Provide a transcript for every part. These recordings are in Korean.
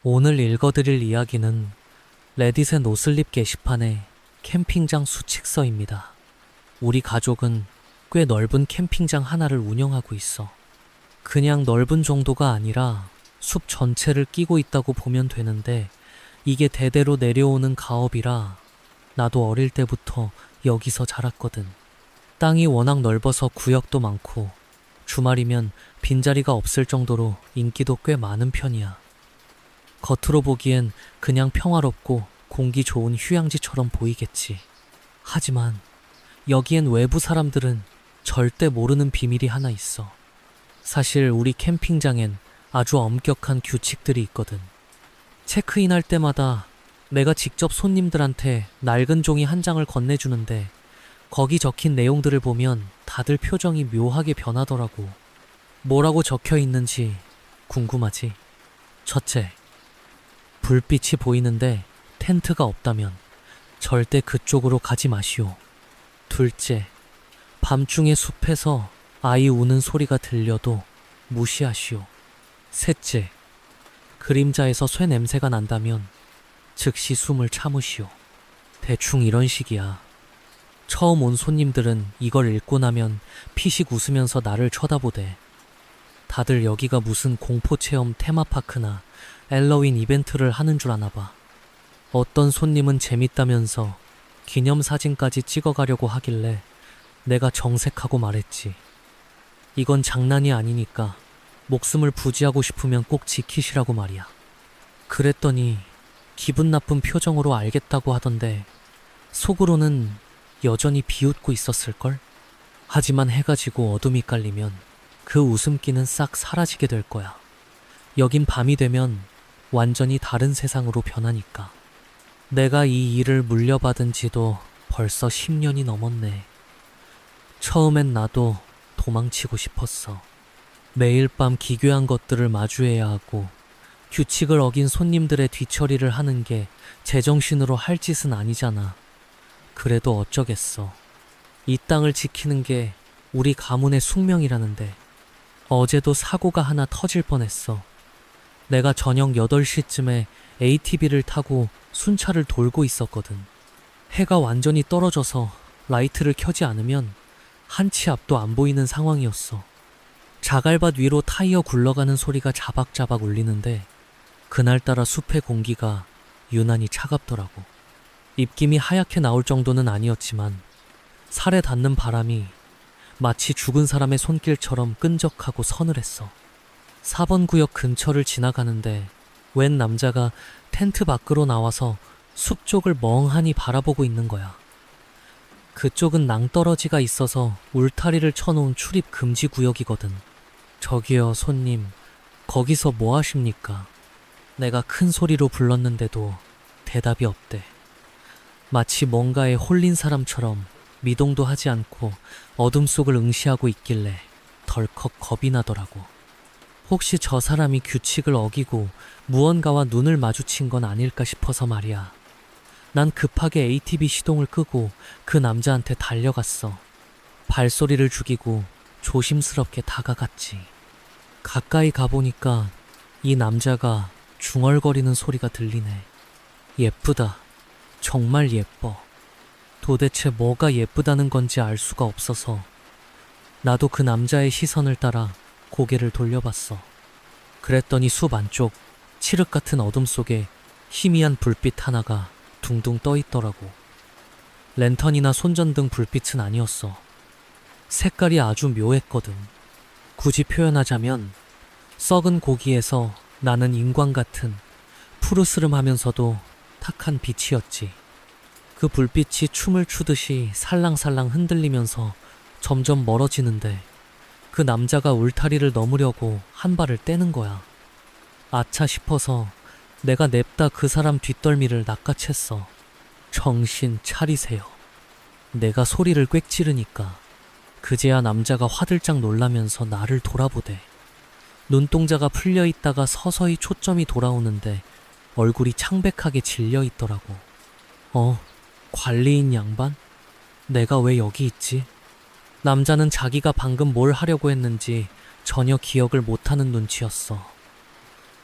오늘 읽어드릴 이야기는 레딧의 노슬립 게시판의 캠핑장 수칙서입니다. 우리 가족은 꽤 넓은 캠핑장 하나를 운영하고 있어. 그냥 넓은 정도가 아니라 숲 전체를 끼고 있다고 보면 되는데 이게 대대로 내려오는 가업이라 나도 어릴 때부터 여기서 자랐거든. 땅이 워낙 넓어서 구역도 많고 주말이면 빈자리가 없을 정도로 인기도 꽤 많은 편이야. 겉으로 보기엔 그냥 평화롭고 공기 좋은 휴양지처럼 보이겠지. 하지만 여기엔 외부 사람들은 절대 모르는 비밀이 하나 있어. 사실 우리 캠핑장엔 아주 엄격한 규칙들이 있거든. 체크인할 때마다 내가 직접 손님들한테 낡은 종이 한 장을 건네주는데 거기 적힌 내용들을 보면 다들 표정이 묘하게 변하더라고. 뭐라고 적혀 있는지 궁금하지? 첫째, 불빛이 보이는데 텐트가 없다면 절대 그쪽으로 가지 마시오. 둘째, 밤중에 숲에서 아이 우는 소리가 들려도 무시하시오. 셋째, 그림자에서 쇠 냄새가 난다면 즉시 숨을 참으시오. 대충 이런 식이야. 처음 온 손님들은 이걸 읽고 나면 피식 웃으면서 나를 쳐다보대. 다들 여기가 무슨 공포체험 테마파크나 엘러윈 이벤트를 하는 줄 아나 봐. 어떤 손님은 재밌다면서 기념사진까지 찍어가려고 하길래 내가 정색하고 말했지. 이건 장난이 아니니까 목숨을 부지하고 싶으면 꼭 지키시라고 말이야. 그랬더니 기분 나쁜 표정으로 알겠다고 하던데 속으로는 여전히 비웃고 있었을걸? 하지만 해가 지고 어둠이 깔리면 그 웃음기는 싹 사라지게 될 거야. 여긴 밤이 되면 완전히 다른 세상으로 변하니까. 내가 이 일을 물려받은 지도 벌써 10년이 넘었네. 처음엔 나도 도망치고 싶었어. 매일 밤 기괴한 것들을 마주해야 하고 규칙을 어긴 손님들의 뒤처리를 하는 게 제정신으로 할 짓은 아니잖아. 그래도 어쩌겠어. 이 땅을 지키는 게 우리 가문의 숙명이라는데 어제도 사고가 하나 터질 뻔했어. 내가 저녁 8시쯤에 ATV를 타고 순찰을 돌고 있었거든. 해가 완전히 떨어져서 라이트를 켜지 않으면 한 치 앞도 안 보이는 상황이었어. 자갈밭 위로 타이어 굴러가는 소리가 자박자박 울리는데 그날따라 숲의 공기가 유난히 차갑더라고. 입김이 하얗게 나올 정도는 아니었지만 살에 닿는 바람이 마치 죽은 사람의 손길처럼 끈적하고 서늘했어. 4번 구역 근처를 지나가는데 웬 남자가 텐트 밖으로 나와서 숲 쪽을 멍하니 바라보고 있는 거야. 그쪽은 낭떠러지가 있어서 울타리를 쳐놓은 출입 금지 구역이거든. 저기요, 손님, 거기서 뭐 하십니까? 내가 큰 소리로 불렀는데도 대답이 없대. 마치 뭔가에 홀린 사람처럼 미동도 하지 않고 어둠 속을 응시하고 있길래 덜컥 겁이 나더라고. 혹시 저 사람이 규칙을 어기고 무언가와 눈을 마주친 건 아닐까 싶어서 말이야. 난 급하게 ATV 시동을 끄고 그 남자한테 달려갔어. 발소리를 죽이고 조심스럽게 다가갔지. 가까이 가보니까 이 남자가 중얼거리는 소리가 들리네. 예쁘다. 정말 예뻐. 도대체 뭐가 예쁘다는 건지 알 수가 없어서 나도 그 남자의 시선을 따라 고개를 돌려봤어. 그랬더니 숲 안쪽 칠흑 같은 어둠 속에 희미한 불빛 하나가 둥둥 떠 있더라고. 랜턴이나 손전등 불빛은 아니었어. 색깔이 아주 묘했거든. 굳이 표현하자면 썩은 고기에서 나는 인광 같은 푸르스름하면서도 탁한 빛이었지. 그 불빛이 춤을 추듯이 살랑살랑 흔들리면서 점점 멀어지는데 그 남자가 울타리를 넘으려고 한 발을 떼는 거야. 아차 싶어서 내가 냅다 그 사람 뒷덜미를 낚아챘어. 정신 차리세요. 내가 소리를 꽥 지르니까 그제야 남자가 화들짝 놀라면서 나를 돌아보대. 눈동자가 풀려 있다가 서서히 초점이 돌아오는데 얼굴이 창백하게 질려 있더라고. 관리인 양반? 내가 왜 여기 있지? 남자는 자기가 방금 뭘 하려고 했는지 전혀 기억을 못하는 눈치였어.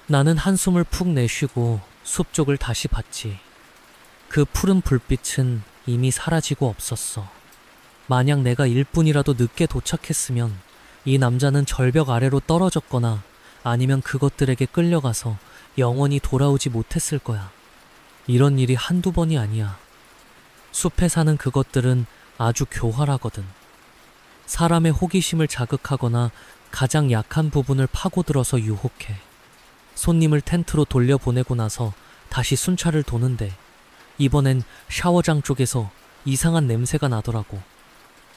나는 한숨을 푹 내쉬고 숲 쪽을 다시 봤지. 그 푸른 불빛은 이미 사라지고 없었어. 만약 내가 1분이라도 늦게 도착했으면 이 남자는 절벽 아래로 떨어졌거나 아니면 그것들에게 끌려가서 영원히 돌아오지 못했을 거야. 이런 일이 한두 번이 아니야. 숲에 사는 그것들은 아주 교활하거든. 사람의 호기심을 자극하거나 가장 약한 부분을 파고들어서 유혹해. 손님을 텐트로 돌려보내고 나서 다시 순찰을 도는데 이번엔 샤워장 쪽에서 이상한 냄새가 나더라고.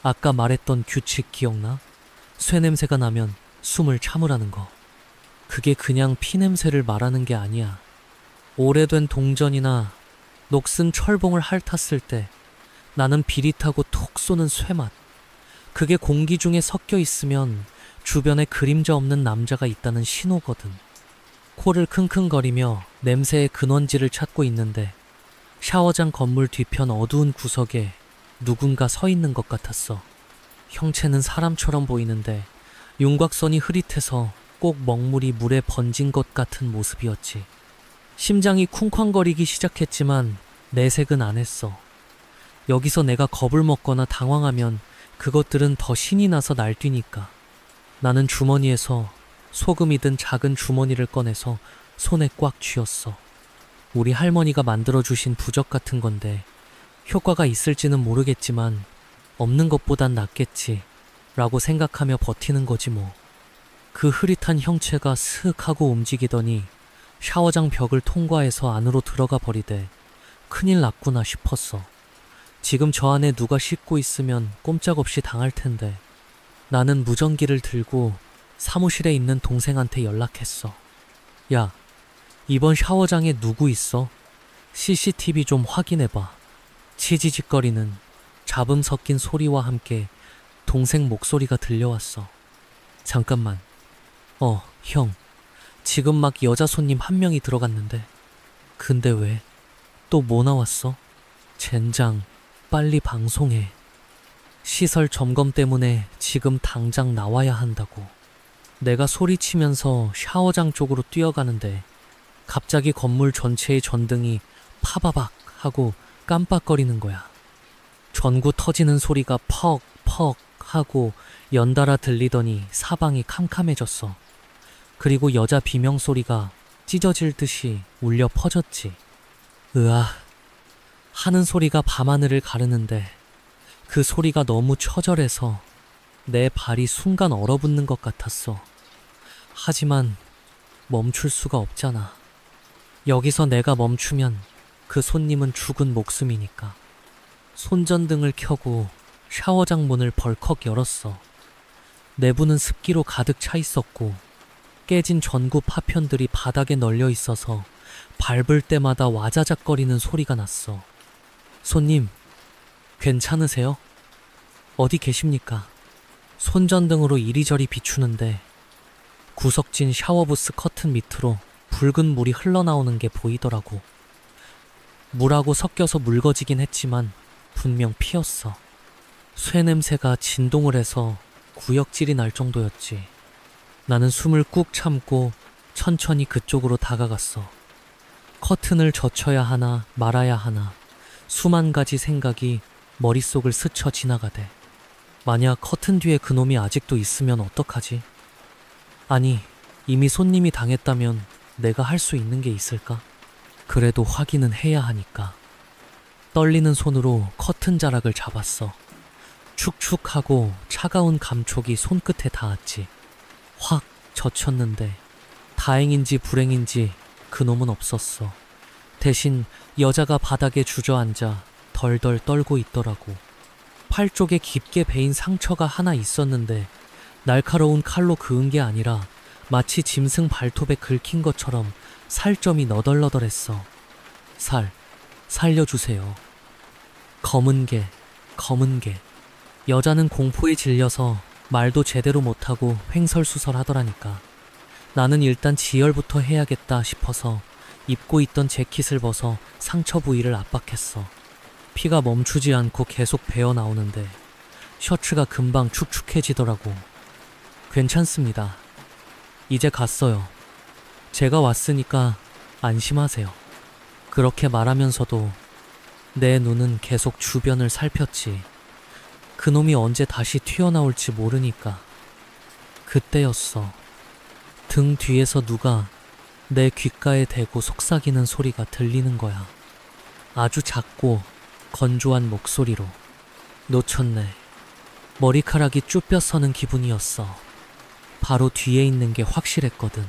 아까 말했던 규칙 기억나? 쇠 냄새가 나면 숨을 참으라는 거. 그게 그냥 피 냄새를 말하는 게 아니야. 오래된 동전이나 녹슨 철봉을 핥았을 때 나는 비릿하고 톡 쏘는 쇠맛. 그게 공기 중에 섞여 있으면 주변에 그림자 없는 남자가 있다는 신호거든. 코를 킁킁거리며 냄새의 근원지를 찾고 있는데 샤워장 건물 뒤편 어두운 구석에 누군가 서 있는 것 같았어. 형체는 사람처럼 보이는데 윤곽선이 흐릿해서 꼭 먹물이 물에 번진 것 같은 모습이었지. 심장이 쿵쾅거리기 시작했지만 내색은 안 했어. 여기서 내가 겁을 먹거나 당황하면 그것들은 더 신이 나서 날뛰니까. 나는 주머니에서 소금이 든 작은 주머니를 꺼내서 손에 꽉 쥐었어. 우리 할머니가 만들어주신 부적 같은 건데 효과가 있을지는 모르겠지만 없는 것보단 낫겠지 라고 생각하며 버티는 거지 뭐. 그 흐릿한 형체가 스윽 하고 움직이더니 샤워장 벽을 통과해서 안으로 들어가 버리대 큰일 났구나 싶었어. 지금 저 안에 누가 씻고 있으면 꼼짝없이 당할 텐데. 나는 무전기를 들고 사무실에 있는 동생한테 연락했어. 야, 이번 샤워장에 누구 있어? CCTV 좀 확인해봐. 치지직거리는 잡음 섞인 소리와 함께 동생 목소리가 들려왔어. 잠깐만. 형. 지금 막 여자 손님 한 명이 들어갔는데. 근데 왜? 또 뭐 나왔어? 젠장, 빨리 방송해. 시설 점검 때문에 지금 당장 나와야 한다고. 내가 소리치면서 샤워장 쪽으로 뛰어가는데 갑자기 건물 전체의 전등이 파바박 하고 깜빡거리는 거야. 전구 터지는 소리가 퍽퍽 하고 연달아 들리더니 사방이 캄캄해졌어. 그리고 여자 비명소리가 찢어질 듯이 울려 퍼졌지. 으아 하는 소리가 밤하늘을 가르는데 그 소리가 너무 처절해서 내 발이 순간 얼어붙는 것 같았어. 하지만 멈출 수가 없잖아. 여기서 내가 멈추면 그 손님은 죽은 목숨이니까. 손전등을 켜고 샤워장 문을 벌컥 열었어. 내부는 습기로 가득 차 있었고 깨진 전구 파편들이 바닥에 널려 있어서 밟을 때마다 와자작거리는 소리가 났어. 손님, 괜찮으세요? 어디 계십니까? 손전등으로 이리저리 비추는데 구석진 샤워부스 커튼 밑으로 붉은 물이 흘러나오는 게 보이더라고. 물하고 섞여서 묽어지긴 했지만 분명 피였어. 쇠 냄새가 진동을 해서 구역질이 날 정도였지. 나는 숨을 꾹 참고 천천히 그쪽으로 다가갔어. 커튼을 젖혀야 하나 말아야 하나 수만 가지 생각이 머릿속을 스쳐 지나가대. 만약 커튼 뒤에 그놈이 아직도 있으면 어떡하지? 아니, 이미 손님이 당했다면 내가 할 수 있는 게 있을까? 그래도 확인은 해야 하니까. 떨리는 손으로 커튼 자락을 잡았어. 축축하고 차가운 감촉이 손끝에 닿았지. 확 젖혔는데 다행인지 불행인지 그놈은 없었어. 대신 여자가 바닥에 주저앉아 덜덜 떨고 있더라고. 팔 쪽에 깊게 베인 상처가 하나 있었는데 날카로운 칼로 그은 게 아니라 마치 짐승 발톱에 긁힌 것처럼 살점이 너덜너덜했어. 살려주세요. 검은 개. 여자는 공포에 질려서 말도 제대로 못하고 횡설수설하더라니까. 나는 일단 지혈부터 해야겠다 싶어서 입고 있던 재킷을 벗어 상처 부위를 압박했어. 피가 멈추지 않고 계속 배어 나오는데 셔츠가 금방 축축해지더라고. 괜찮습니다. 이제 갔어요. 제가 왔으니까 안심하세요. 그렇게 말하면서도 내 눈은 계속 주변을 살폈지. 그놈이 언제 다시 튀어나올지 모르니까. 그때였어. 등 뒤에서 누가 내 귓가에 대고 속삭이는 소리가 들리는 거야. 아주 작고 건조한 목소리로. 놓쳤네. 머리카락이 쭈뼛 서는 기분이었어. 바로 뒤에 있는 게 확실했거든.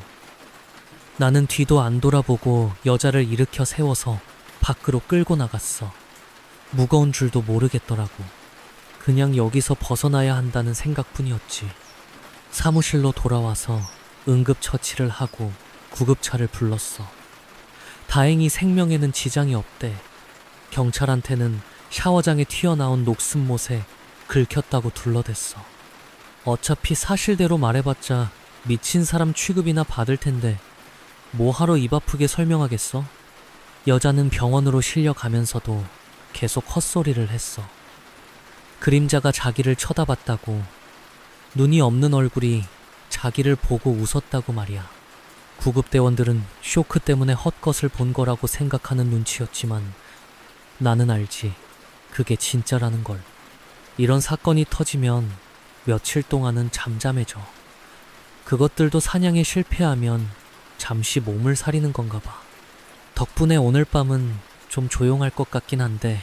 나는 뒤도 안 돌아보고 여자를 일으켜 세워서 밖으로 끌고 나갔어. 무거운 줄도 모르겠더라고. 그냥 여기서 벗어나야 한다는 생각뿐이었지. 사무실로 돌아와서 응급처치를 하고 구급차를 불렀어. 다행히 생명에는 지장이 없대. 경찰한테는 샤워장에 튀어나온 녹슨못에 긁혔다고 둘러댔어. 어차피 사실대로 말해봤자 미친 사람 취급이나 받을 텐데 뭐하러 입 아프게 설명하겠어? 여자는 병원으로 실려가면서도 계속 헛소리를 했어. 그림자가 자기를 쳐다봤다고, 눈이 없는 얼굴이 자기를 보고 웃었다고 말이야. 구급대원들은 쇼크 때문에 헛것을 본 거라고 생각하는 눈치였지만 나는 알지. 그게 진짜라는 걸. 이런 사건이 터지면 며칠 동안은 잠잠해져. 그것들도 사냥에 실패하면 잠시 몸을 사리는 건가 봐. 덕분에 오늘 밤은 좀 조용할 것 같긴 한데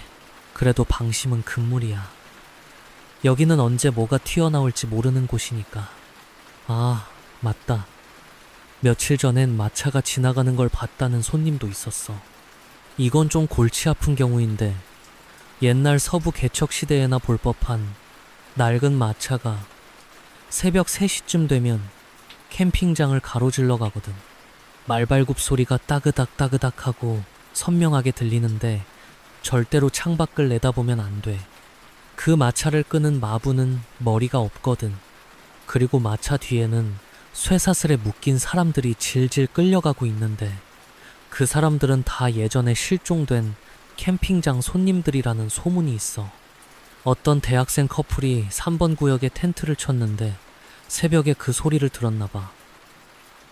그래도 방심은 금물이야. 여기는 언제 뭐가 튀어나올지 모르는 곳이니까. 아, 맞다. 며칠 전엔 마차가 지나가는 걸 봤다는 손님도 있었어. 이건 좀 골치 아픈 경우인데 옛날 서부 개척 시대에나 볼 법한 낡은 마차가 새벽 3시쯤 되면 캠핑장을 가로질러 가거든. 말발굽 소리가 따그닥 따그닥 하고 선명하게 들리는데 절대로 창밖을 내다보면 안 돼. 그 마차를 끄는 마부는 머리가 없거든. 그리고 마차 뒤에는 쇠사슬에 묶인 사람들이 질질 끌려가고 있는데 그 사람들은 다 예전에 실종된 캠핑장 손님들이라는 소문이 있어. 어떤 대학생 커플이 3번 구역에 텐트를 쳤는데 새벽에 그 소리를 들었나 봐.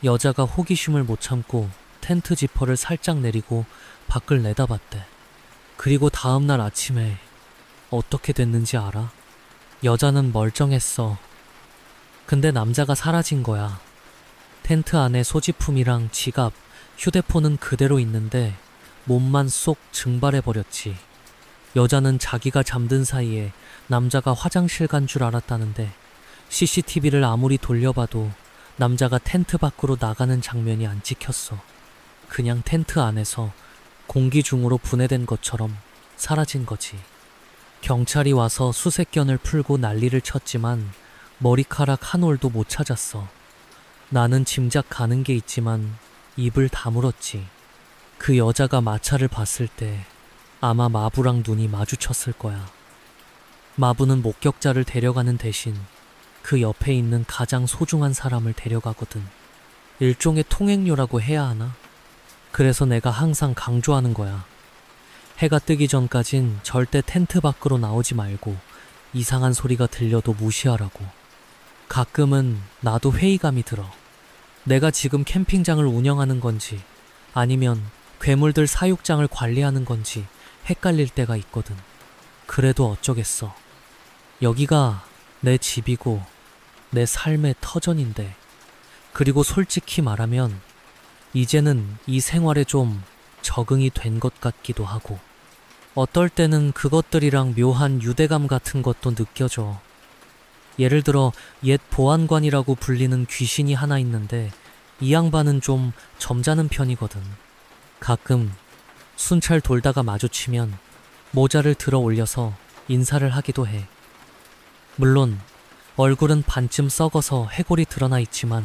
여자가 호기심을 못 참고 텐트 지퍼를 살짝 내리고 밖을 내다봤대. 그리고 다음날 아침에 어떻게 됐는지 알아? 여자는 멀쩡했어. 근데 남자가 사라진 거야. 텐트 안에 소지품이랑 지갑, 휴대폰은 그대로 있는데 몸만 쏙 증발해버렸지. 여자는 자기가 잠든 사이에 남자가 화장실 간 줄 알았다는데 CCTV를 아무리 돌려봐도 남자가 텐트 밖으로 나가는 장면이 안 찍혔어. 그냥 텐트 안에서 공기 중으로 분해된 것처럼 사라진 거지. 경찰이 와서 수색견을 풀고 난리를 쳤지만 머리카락 한 올도 못 찾았어. 나는 짐작 가는 게 있지만 입을 다물었지. 그 여자가 마차를 봤을 때 아마 마부랑 눈이 마주쳤을 거야. 마부는 목격자를 데려가는 대신 그 옆에 있는 가장 소중한 사람을 데려가거든. 일종의 통행료라고 해야 하나? 그래서 내가 항상 강조하는 거야. 해가 뜨기 전까진 절대 텐트 밖으로 나오지 말고 이상한 소리가 들려도 무시하라고. 가끔은 나도 회의감이 들어. 내가 지금 캠핑장을 운영하는 건지 아니면 괴물들 사육장을 관리하는 건지 헷갈릴 때가 있거든. 그래도 어쩌겠어. 여기가 내 집이고 내 삶의 터전인데, 그리고 솔직히 말하면 이제는 이 생활에 좀 적응이 된 것 같기도 하고, 어떨 때는 그것들이랑 묘한 유대감 같은 것도 느껴져. 예를 들어 옛 보안관이라고 불리는 귀신이 하나 있는데 이 양반은 좀 점잖은 편이거든. 가끔 순찰 돌다가 마주치면 모자를 들어 올려서 인사를 하기도 해. 물론 얼굴은 반쯤 썩어서 해골이 드러나 있지만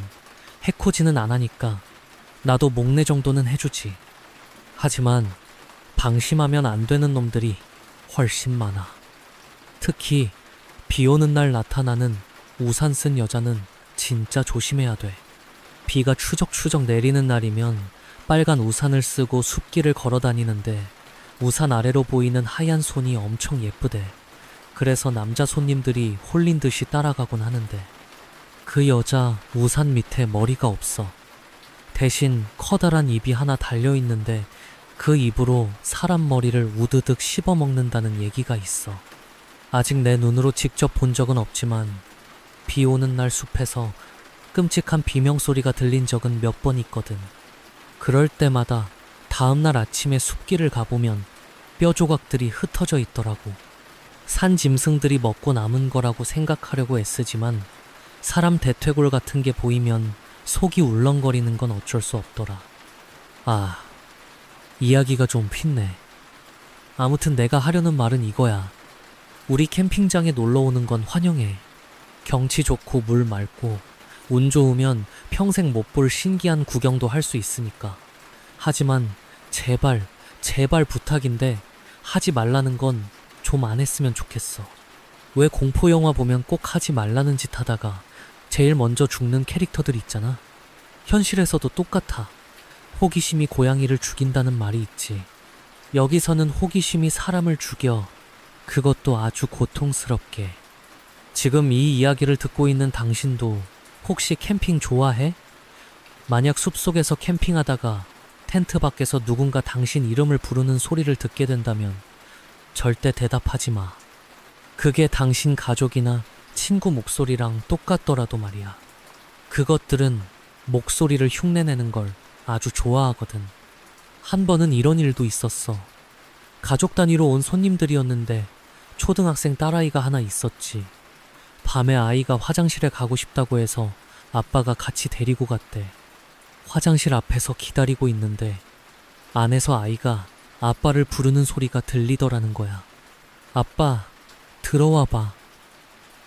해코지는 안 하니까 나도 목례 정도는 해주지. 하지만 방심하면 안 되는 놈들이 훨씬 많아. 특히 비 오는 날 나타나는 우산 쓴 여자는 진짜 조심해야 돼. 비가 추적추적 내리는 날이면 빨간 우산을 쓰고 숲길을 걸어 다니는데 우산 아래로 보이는 하얀 손이 엄청 예쁘대. 그래서 남자 손님들이 홀린 듯이 따라가곤 하는데 그 여자 우산 밑에 머리가 없어. 대신 커다란 입이 하나 달려있는데 그 입으로 사람 머리를 우드득 씹어먹는다는 얘기가 있어. 아직 내 눈으로 직접 본 적은 없지만 비 오는 날 숲에서 끔찍한 비명소리가 들린 적은 몇 번 있거든. 그럴 때마다 다음날 아침에 숲길을 가보면 뼈 조각들이 흩어져 있더라고. 산 짐승들이 먹고 남은 거라고 생각하려고 애쓰지만 사람 대퇴골 같은 게 보이면 속이 울렁거리는 건 어쩔 수 없더라. 아, 이야기가 좀 핀네. 아무튼 내가 하려는 말은 이거야. 우리 캠핑장에 놀러 오는 건 환영해. 경치 좋고 물 맑고 운 좋으면 평생 못 볼 신기한 구경도 할 수 있으니까. 하지만 제발 부탁인데 하지 말라는 건 좀 안 했으면 좋겠어. 왜 공포영화 보면 꼭 하지 말라는 짓 하다가 제일 먼저 죽는 캐릭터들 있잖아. 현실에서도 똑같아. 호기심이 고양이를 죽인다는 말이 있지. 여기서는 호기심이 사람을 죽여. 그것도 아주 고통스럽게. 지금 이 이야기를 듣고 있는 당신도 혹시 캠핑 좋아해? 만약 숲속에서 캠핑하다가 텐트 밖에서 누군가 당신 이름을 부르는 소리를 듣게 된다면 절대 대답하지 마. 그게 당신 가족이나 친구 목소리랑 똑같더라도 말이야. 그것들은 목소리를 흉내내는 걸 아주 좋아하거든. 한 번은 이런 일도 있었어. 가족 단위로 온 손님들이었는데 초등학생 딸아이가 하나 있었지. 밤에 아이가 화장실에 가고 싶다고 해서 아빠가 같이 데리고 갔대. 화장실 앞에서 기다리고 있는데 안에서 아이가 아빠를 부르는 소리가 들리더라는 거야. 아빠, 들어와 봐.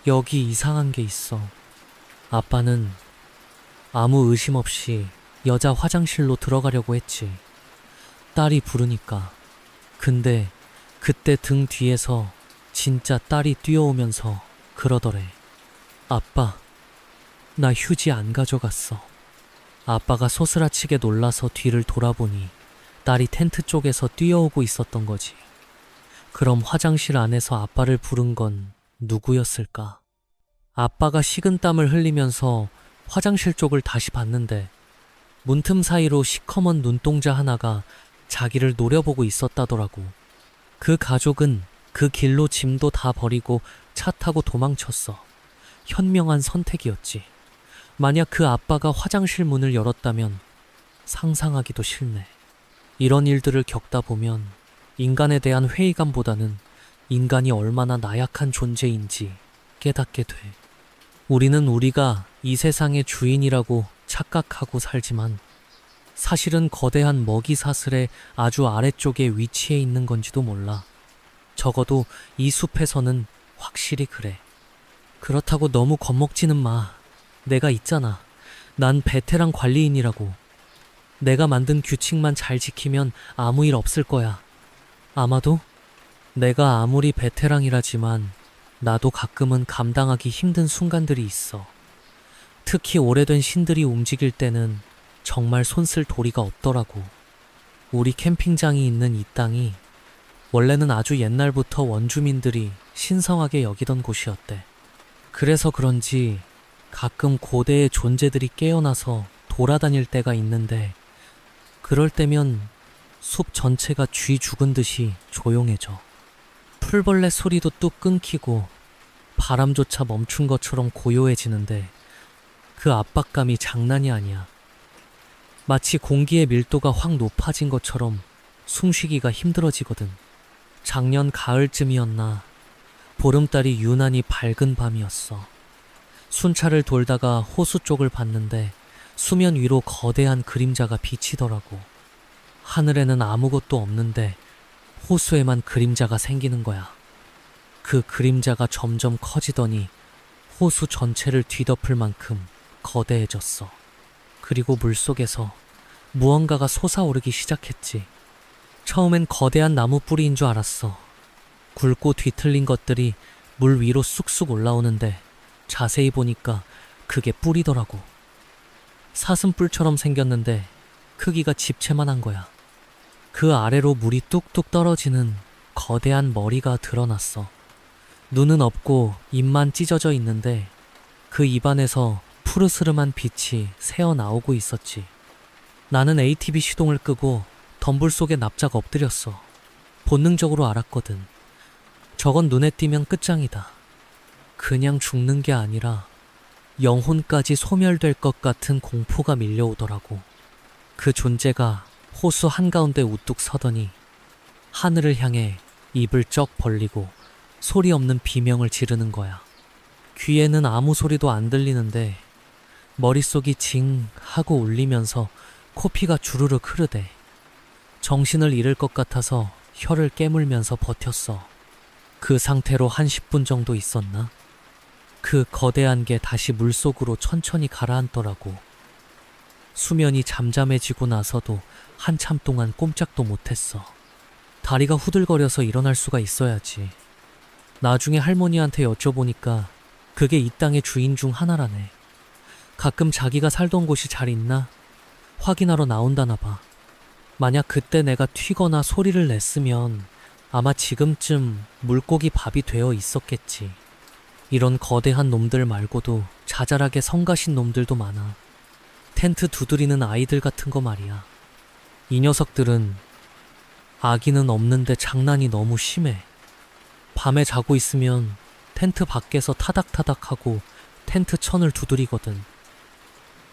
여기 이상한 게 있어. 아빠는 아무 의심 없이 여자 화장실로 들어가려고 했지. 딸이 부르니까. 근데 그때 등 뒤에서 진짜 딸이 뛰어오면서 그러더래. 아빠, 나 휴지 안 가져갔어. 아빠가 소스라치게 놀라서 뒤를 돌아보니 딸이 텐트 쪽에서 뛰어오고 있었던 거지. 그럼 화장실 안에서 아빠를 부른 건 누구였을까? 아빠가 식은땀을 흘리면서 화장실 쪽을 다시 봤는데 문틈 사이로 시커먼 눈동자 하나가 자기를 노려보고 있었다더라고. 그 가족은 그 길로 짐도 다 버리고 차 타고 도망쳤어. 현명한 선택이었지. 만약 그 아빠가 화장실 문을 열었다면 상상하기도 싫네. 이런 일들을 겪다 보면 인간에 대한 회의감보다는 인간이 얼마나 나약한 존재인지 깨닫게 돼. 우리는 우리가 이 세상의 주인이라고 착각하고 살지만 사실은 거대한 먹이 사슬의 아주 아래쪽에 위치해 있는 건지도 몰라. 적어도 이 숲에서는 확실히 그래. 그렇다고 너무 겁먹지는 마. 내가 있잖아. 난 베테랑 관리인이라고. 내가 만든 규칙만 잘 지키면 아무 일 없을 거야. 아마도 내가 아무리 베테랑이라지만 나도 가끔은 감당하기 힘든 순간들이 있어. 특히 오래된 신들이 움직일 때는 정말 손쓸 도리가 없더라고. 우리 캠핑장이 있는 이 땅이 원래는 아주 옛날부터 원주민들이 신성하게 여기던 곳이었대. 그래서 그런지 가끔 고대의 존재들이 깨어나서 돌아다닐 때가 있는데 그럴 때면 숲 전체가 쥐 죽은 듯이 조용해져. 풀벌레 소리도 뚝 끊기고 바람조차 멈춘 것처럼 고요해지는데 그 압박감이 장난이 아니야. 마치 공기의 밀도가 확 높아진 것처럼 숨쉬기가 힘들어지거든. 작년 가을쯤이었나 보름달이 유난히 밝은 밤이었어. 순찰을 돌다가 호수 쪽을 봤는데 수면 위로 거대한 그림자가 비치더라고. 하늘에는 아무것도 없는데 호수에만 그림자가 생기는 거야. 그 그림자가 점점 커지더니 호수 전체를 뒤덮을 만큼 거대해졌어. 그리고 물속에서 무언가가 솟아오르기 시작했지. 처음엔 거대한 나무 뿌리인 줄 알았어. 굵고 뒤틀린 것들이 물 위로 쑥쑥 올라오는데 자세히 보니까 그게 뿌리더라고. 사슴뿔처럼 생겼는데 크기가 집채만한 거야. 그 아래로 물이 뚝뚝 떨어지는 거대한 머리가 드러났어. 눈은 없고 입만 찢어져 있는데 그 입안에서 푸르스름한 빛이 새어나오고 있었지. 나는 ATV 시동을 끄고 덤불 속에 납작 엎드렸어. 본능적으로 알았거든. 저건 눈에 띄면 끝장이다. 그냥 죽는 게 아니라 영혼까지 소멸될 것 같은 공포가 밀려오더라고. 그 존재가 호수 한가운데 우뚝 서더니 하늘을 향해 입을 쩍 벌리고 소리 없는 비명을 지르는 거야. 귀에는 아무 소리도 안 들리는데 머릿속이 징 하고 울리면서 코피가 주르륵 흐르대. 정신을 잃을 것 같아서 혀를 깨물면서 버텼어. 그 상태로 한 10분 정도 있었나? 그 거대한 게 다시 물속으로 천천히 가라앉더라고. 수면이 잠잠해지고 나서도 한참 동안 꼼짝도 못했어. 다리가 후들거려서 일어날 수가 있어야지. 나중에 할머니한테 여쭤보니까 그게 이 땅의 주인 중 하나라네. 가끔 자기가 살던 곳이 잘 있나 확인하러 나온다나 봐. 만약 그때 내가 튀거나 소리를 냈으면 아마 지금쯤 물고기 밥이 되어 있었겠지. 이런 거대한 놈들 말고도 자잘하게 성가신 놈들도 많아. 텐트 두드리는 아이들 같은 거 말이야. 이 녀석들은 아기는 없는데 장난이 너무 심해. 밤에 자고 있으면 텐트 밖에서 타닥타닥하고 텐트 천을 두드리거든.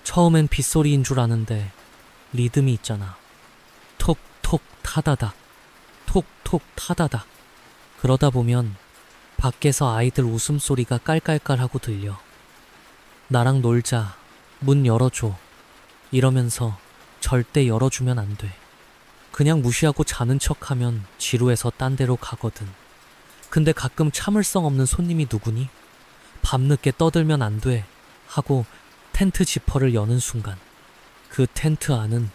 처음엔 빗소리인 줄 아는데 리듬이 있잖아. 톡톡 타다닥, 톡톡 타다닥. 그러다 보면 밖에서 아이들 웃음소리가 깔깔깔하고 들려. 나랑 놀자, 문 열어줘 이러면서 절대 열어주면 안 돼. 그냥 무시하고 자는 척하면 지루해서 딴 데로 가거든. 근데 가끔 참을성 없는 손님이 누구니? 밤늦게 떠들면 안 돼 하고 텐트 지퍼를 여는 순간 그 텐트 안은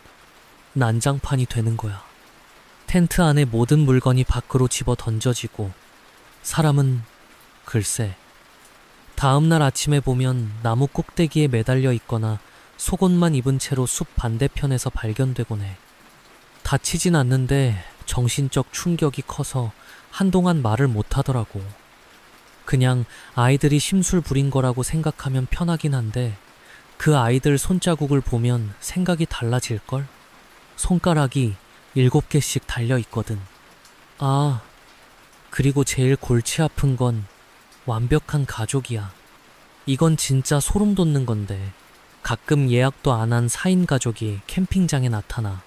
난장판이 되는 거야. 텐트 안에 모든 물건이 밖으로 집어 던져지고 사람은 글쎄 다음날 아침에 보면 나무 꼭대기에 매달려 있거나 속옷만 입은 채로 숲 반대편에서 발견되곤 해. 다치진 않는데 정신적 충격이 커서 한동안 말을 못하더라고. 그냥 아이들이 심술 부린 거라고 생각하면 편하긴 한데 그 아이들 손자국을 보면 생각이 달라질걸? 손가락이 7개씩 달려있거든. 아, 그리고 제일 골치 아픈 건 완벽한 가족이야. 이건 진짜 소름 돋는 건데 가끔 예약도 안 한 4인 가족이 캠핑장에 나타나.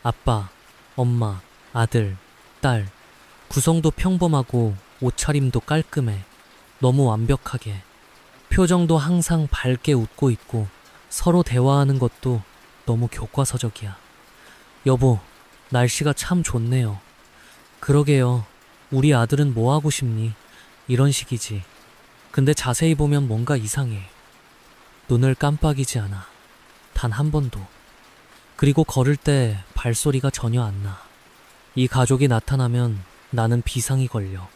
아빠, 엄마, 아들, 딸. 구성도 평범하고 옷차림도 깔끔해. 너무 완벽하게. 표정도 항상 밝게 웃고 있고 서로 대화하는 것도 너무 교과서적이야. 여보, 날씨가 참 좋네요. 그러게요. 우리 아들은 뭐 하고 싶니? 이런 식이지. 근데 자세히 보면 뭔가 이상해. 눈을 깜빡이지 않아. 단 한 번도. 그리고 걸을 때 발소리가 전혀 안 나. 이 가족이 나타나면 나는 비상이 걸려.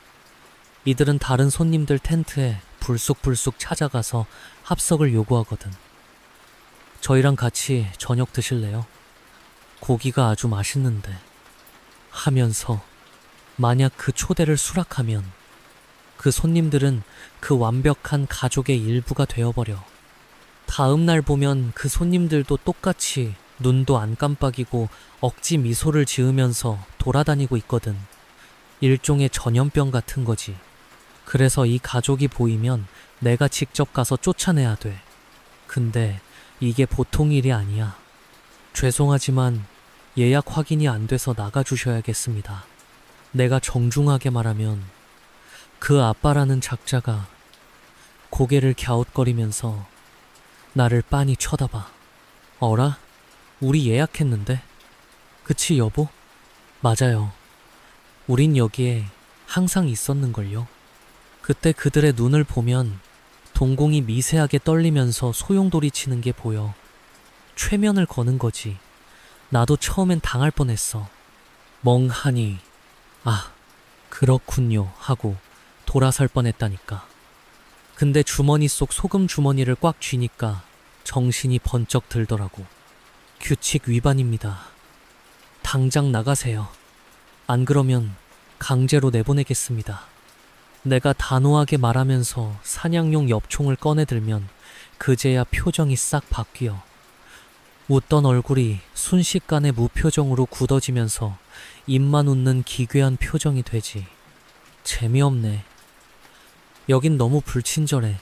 이들은 다른 손님들 텐트에 불쑥불쑥 찾아가서 합석을 요구하거든. 저희랑 같이 저녁 드실래요? 고기가 아주 맛있는데. 하면서 만약 그 초대를 수락하면 그 손님들은 그 완벽한 가족의 일부가 되어버려. 다음 날 보면 그 손님들도 똑같이 눈도 안 깜빡이고 억지 미소를 지으면서 돌아다니고 있거든. 일종의 전염병 같은 거지. 그래서 이 가족이 보이면 내가 직접 가서 쫓아내야 돼. 근데 이게 보통 일이 아니야. 죄송하지만 예약 확인이 안 돼서 나가주셔야겠습니다. 내가 정중하게 말하면 그 아빠라는 작자가 고개를 갸웃거리면서 나를 빤히 쳐다봐. 어라? 우리 예약했는데? 그치 여보? 맞아요. 우린 여기에 항상 있었는걸요. 그때 그들의 눈을 보면 동공이 미세하게 떨리면서 소용돌이 치는 게 보여. 최면을 거는 거지. 나도 처음엔 당할 뻔했어. 멍하니 아, 그렇군요 하고 돌아설 뻔했다니까. 근데 주머니 속 소금 주머니를 꽉 쥐니까 정신이 번쩍 들더라고. 규칙 위반입니다. 당장 나가세요. 안 그러면 강제로 내보내겠습니다. 내가 단호하게 말하면서 사냥용 엽총을 꺼내들면 그제야 표정이 싹 바뀌어. 웃던 얼굴이 순식간에 무표정으로 굳어지면서 입만 웃는 기괴한 표정이 되지. 재미없네. 여긴 너무 불친절해.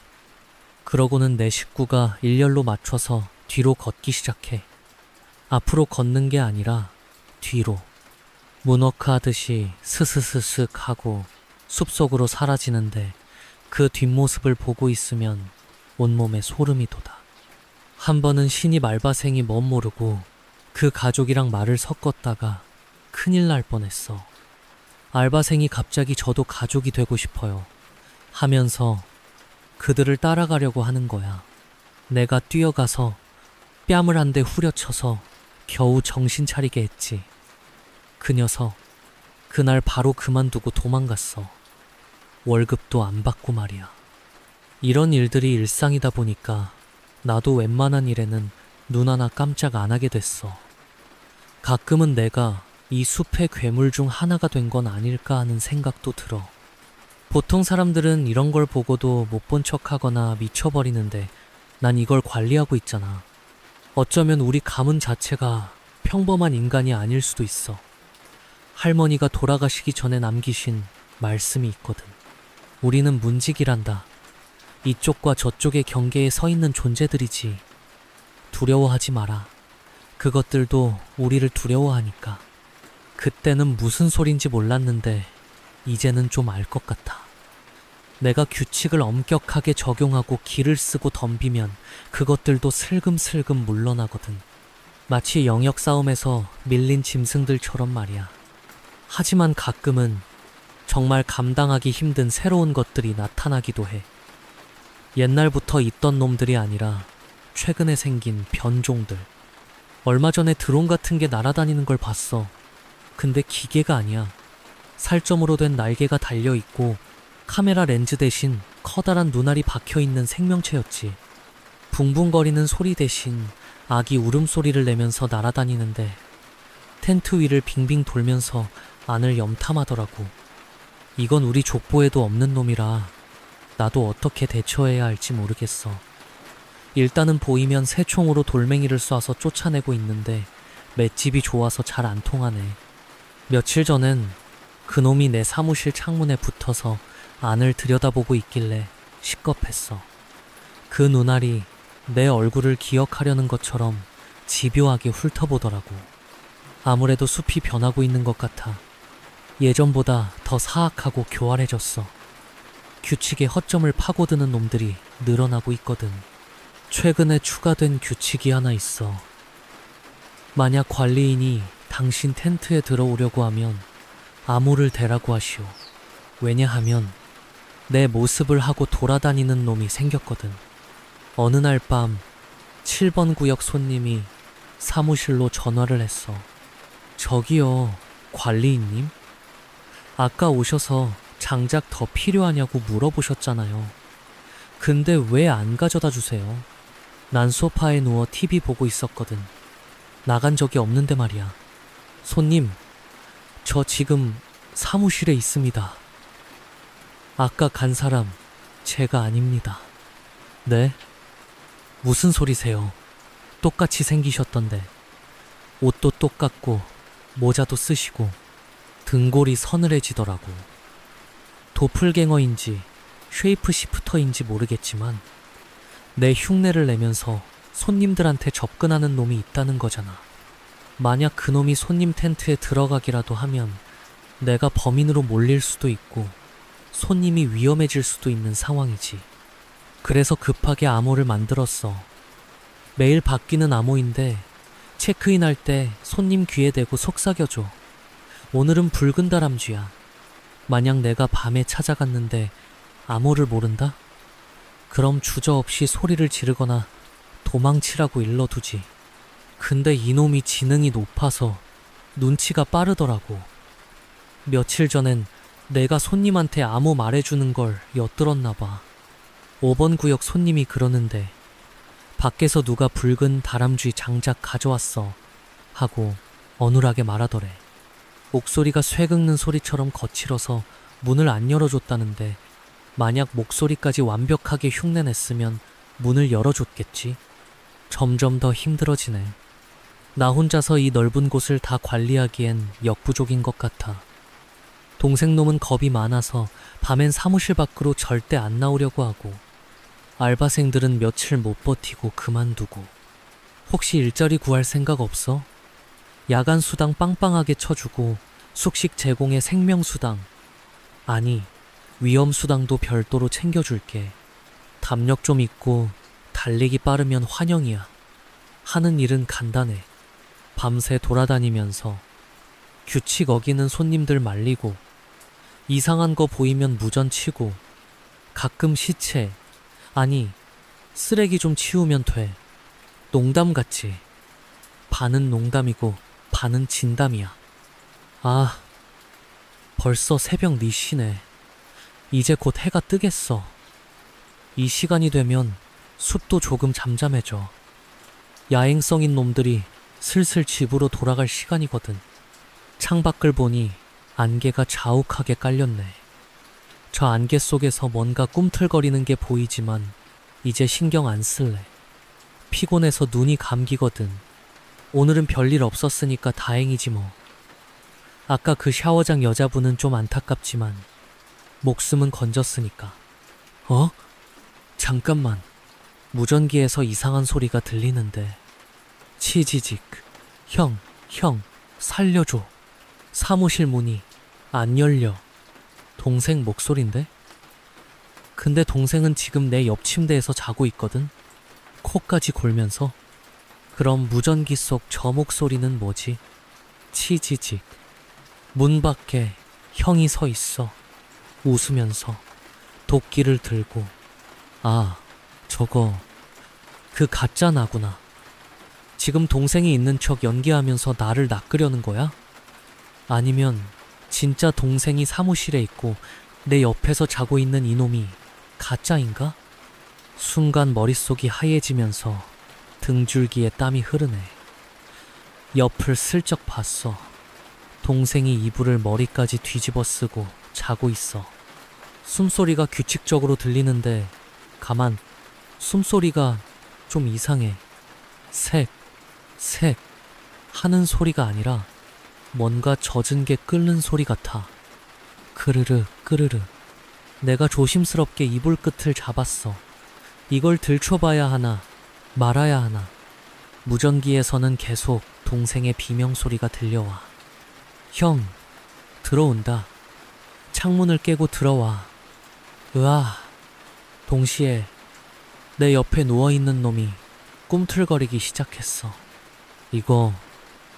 그러고는 내 식구가 일렬로 맞춰서 뒤로 걷기 시작해. 앞으로 걷는 게 아니라 뒤로. 문워크 하듯이 스스스슥 하고 숲속으로 사라지는데 그 뒷모습을 보고 있으면 온몸에 소름이 돋아. 한 번은 신입 알바생이 멋모르고 그 가족이랑 말을 섞었다가 큰일 날 뻔했어. 알바생이 갑자기 저도 가족이 되고 싶어요 하면서 그들을 따라가려고 하는 거야. 내가 뛰어가서 뺨을 한 대 후려쳐서 겨우 정신 차리게 했지. 그 녀석 그날 바로 그만두고 도망갔어. 월급도 안 받고 말이야. 이런 일들이 일상이다 보니까 나도 웬만한 일에는 눈 하나 깜짝 안 하게 됐어. 가끔은 내가 이 숲의 괴물 중 하나가 된 건 아닐까 하는 생각도 들어. 보통 사람들은 이런 걸 보고도 못 본 척하거나 미쳐버리는데 난 이걸 관리하고 있잖아. 어쩌면 우리 가문 자체가 평범한 인간이 아닐 수도 있어. 할머니가 돌아가시기 전에 남기신 말씀이 있거든. 우리는 문지기란다. 이쪽과 저쪽의 경계에 서 있는 존재들이지. 두려워하지 마라. 그것들도 우리를 두려워하니까. 그때는 무슨 소린지 몰랐는데 이제는 좀 알 것 같아. 내가 규칙을 엄격하게 적용하고 기를 쓰고 덤비면 그것들도 슬금슬금 물러나거든. 마치 영역 싸움에서 밀린 짐승들처럼 말이야. 하지만 가끔은 정말 감당하기 힘든 새로운 것들이 나타나기도 해. 옛날부터 있던 놈들이 아니라 최근에 생긴 변종들. 얼마 전에 드론 같은 게 날아다니는 걸 봤어. 근데 기계가 아니야. 살점으로 된 날개가 달려있고 카메라 렌즈 대신 커다란 눈알이 박혀있는 생명체였지. 붕붕거리는 소리 대신 아기 울음소리를 내면서 날아다니는데 텐트 위를 빙빙 돌면서 안을 염탐하더라고. 이건 우리 족보에도 없는 놈이라 나도 어떻게 대처해야 할지 모르겠어. 일단은 보이면 새총으로 돌멩이를 쏴서 쫓아내고 있는데 맷집이 좋아서 잘 안 통하네. 며칠 전엔 그놈이 내 사무실 창문에 붙어서 안을 들여다보고 있길래 시겁했어. 그 눈알이 내 얼굴을 기억하려는 것처럼 집요하게 훑어보더라고. 아무래도 숲이 변하고 있는 것 같아. 예전보다 더 사악하고 교활해졌어. 규칙의 허점을 파고드는 놈들이 늘어나고 있거든. 최근에 추가된 규칙이 하나 있어. 만약 관리인이 당신 텐트에 들어오려고 하면 암호를 대라고 하시오. 왜냐하면 내 모습을 하고 돌아다니는 놈이 생겼거든. 어느 날 밤 7번 구역 손님이 사무실로 전화를 했어. 저기요, 관리인님? 아까 오셔서 장작 더 필요하냐고 물어보셨잖아요. 근데 왜 안 가져다 주세요? 난 소파에 누워 TV 보고 있었거든. 나간 적이 없는데 말이야. 손님, 저 지금 사무실에 있습니다. 아까 간 사람 제가 아닙니다. 네? 무슨 소리세요? 똑같이 생기셨던데. 옷도 똑같고 모자도 쓰시고 등골이 서늘해지더라고. 도플갱어인지 쉐이프 시프터인지 모르겠지만 내 흉내를 내면서 손님들한테 접근하는 놈이 있다는 거잖아. 만약 그놈이 손님 텐트에 들어가기라도 하면 내가 범인으로 몰릴 수도 있고 손님이 위험해질 수도 있는 상황이지. 그래서 급하게 암호를 만들었어. 매일 바뀌는 암호인데 체크인할 때 손님 귀에 대고 속삭여줘. 오늘은 붉은 다람쥐야. 만약 내가 밤에 찾아갔는데 암호를 모른다? 그럼 주저없이 소리를 지르거나 도망치라고 일러두지. 근데 이놈이 지능이 높아서 눈치가 빠르더라고. 며칠 전엔 내가 손님한테 암호 말해주는 걸 엿들었나 봐. 5번 구역 손님이 그러는데 밖에서 누가 붉은 다람쥐 장작 가져왔어 하고 어눌하게 말하더래. 목소리가 쇠 긁는 소리처럼 거칠어서 문을 안 열어줬다는데 만약 목소리까지 완벽하게 흉내냈으면 문을 열어줬겠지. 점점 더 힘들어지네. 나 혼자서 이 넓은 곳을 다 관리하기엔 역부족인 것 같아. 동생놈은 겁이 많아서 밤엔 사무실 밖으로 절대 안 나오려고 하고, 알바생들은 며칠 못 버티고 그만두고. 혹시 일자리 구할 생각 없어? 야간 수당 빵빵하게 쳐주고 숙식 제공에 생명수당, 아니 위험수당도 별도로 챙겨줄게. 담력 좀 있고 달리기 빠르면 환영이야. 하는 일은 간단해. 밤새 돌아다니면서 규칙 어기는 손님들 말리고, 이상한 거 보이면 무전 치고, 가끔 시체, 아니 쓰레기 좀 치우면 돼. 농담 같지? 반은 농담이고 반은 진담이야. 아, 벌써 새벽 4시네. 이제 곧 해가 뜨겠어. 이 시간이 되면 숲도 조금 잠잠해져. 야행성인 놈들이 슬슬 집으로 돌아갈 시간이거든. 창밖을 보니 안개가 자욱하게 깔렸네. 저 안개 속에서 뭔가 꿈틀거리는 게 보이지만 이제 신경 안 쓸래. 피곤해서 눈이 감기거든. 오늘은 별일 없었으니까 다행이지 뭐. 아까 그 샤워장 여자분은 좀 안타깝지만 목숨은 건졌으니까. 어? 잠깐만. 무전기에서 이상한 소리가 들리는데. 치지직. 형, 살려줘. 사무실 문이 안 열려. 동생 목소린데? 근데 동생은 지금 내 옆 침대에서 자고 있거든? 코까지 골면서. 그럼 무전기 속 저 목소리는 뭐지? 치지직. 문 밖에 형이 서 있어. 웃으면서 도끼를 들고. 아, 저거 그 가짜 나구나. 지금 동생이 있는 척 연기하면서 나를 낚으려는 거야? 아니면 진짜 동생이 사무실에 있고 내 옆에서 자고 있는 이놈이 가짜인가? 순간 머릿속이 하얘지면서 등줄기에 땀이 흐르네. 옆을 슬쩍 봤어. 동생이 이불을 머리까지 뒤집어 쓰고 자고 있어. 숨소리가 규칙적으로 들리는데 가만, 숨소리가 좀 이상해. 색 하는 소리가 아니라 뭔가 젖은 게 끓는 소리 같아. 끄르르. 내가 조심스럽게 이불 끝을 잡았어. 이걸 들춰봐야 하나 말아야 하나. 무전기에서는 계속 동생의 비명소리가 들려와. 형, 들어온다. 창문을 깨고 들어와. 으아. 동시에 내 옆에 누워있는 놈이 꿈틀거리기 시작했어. 이거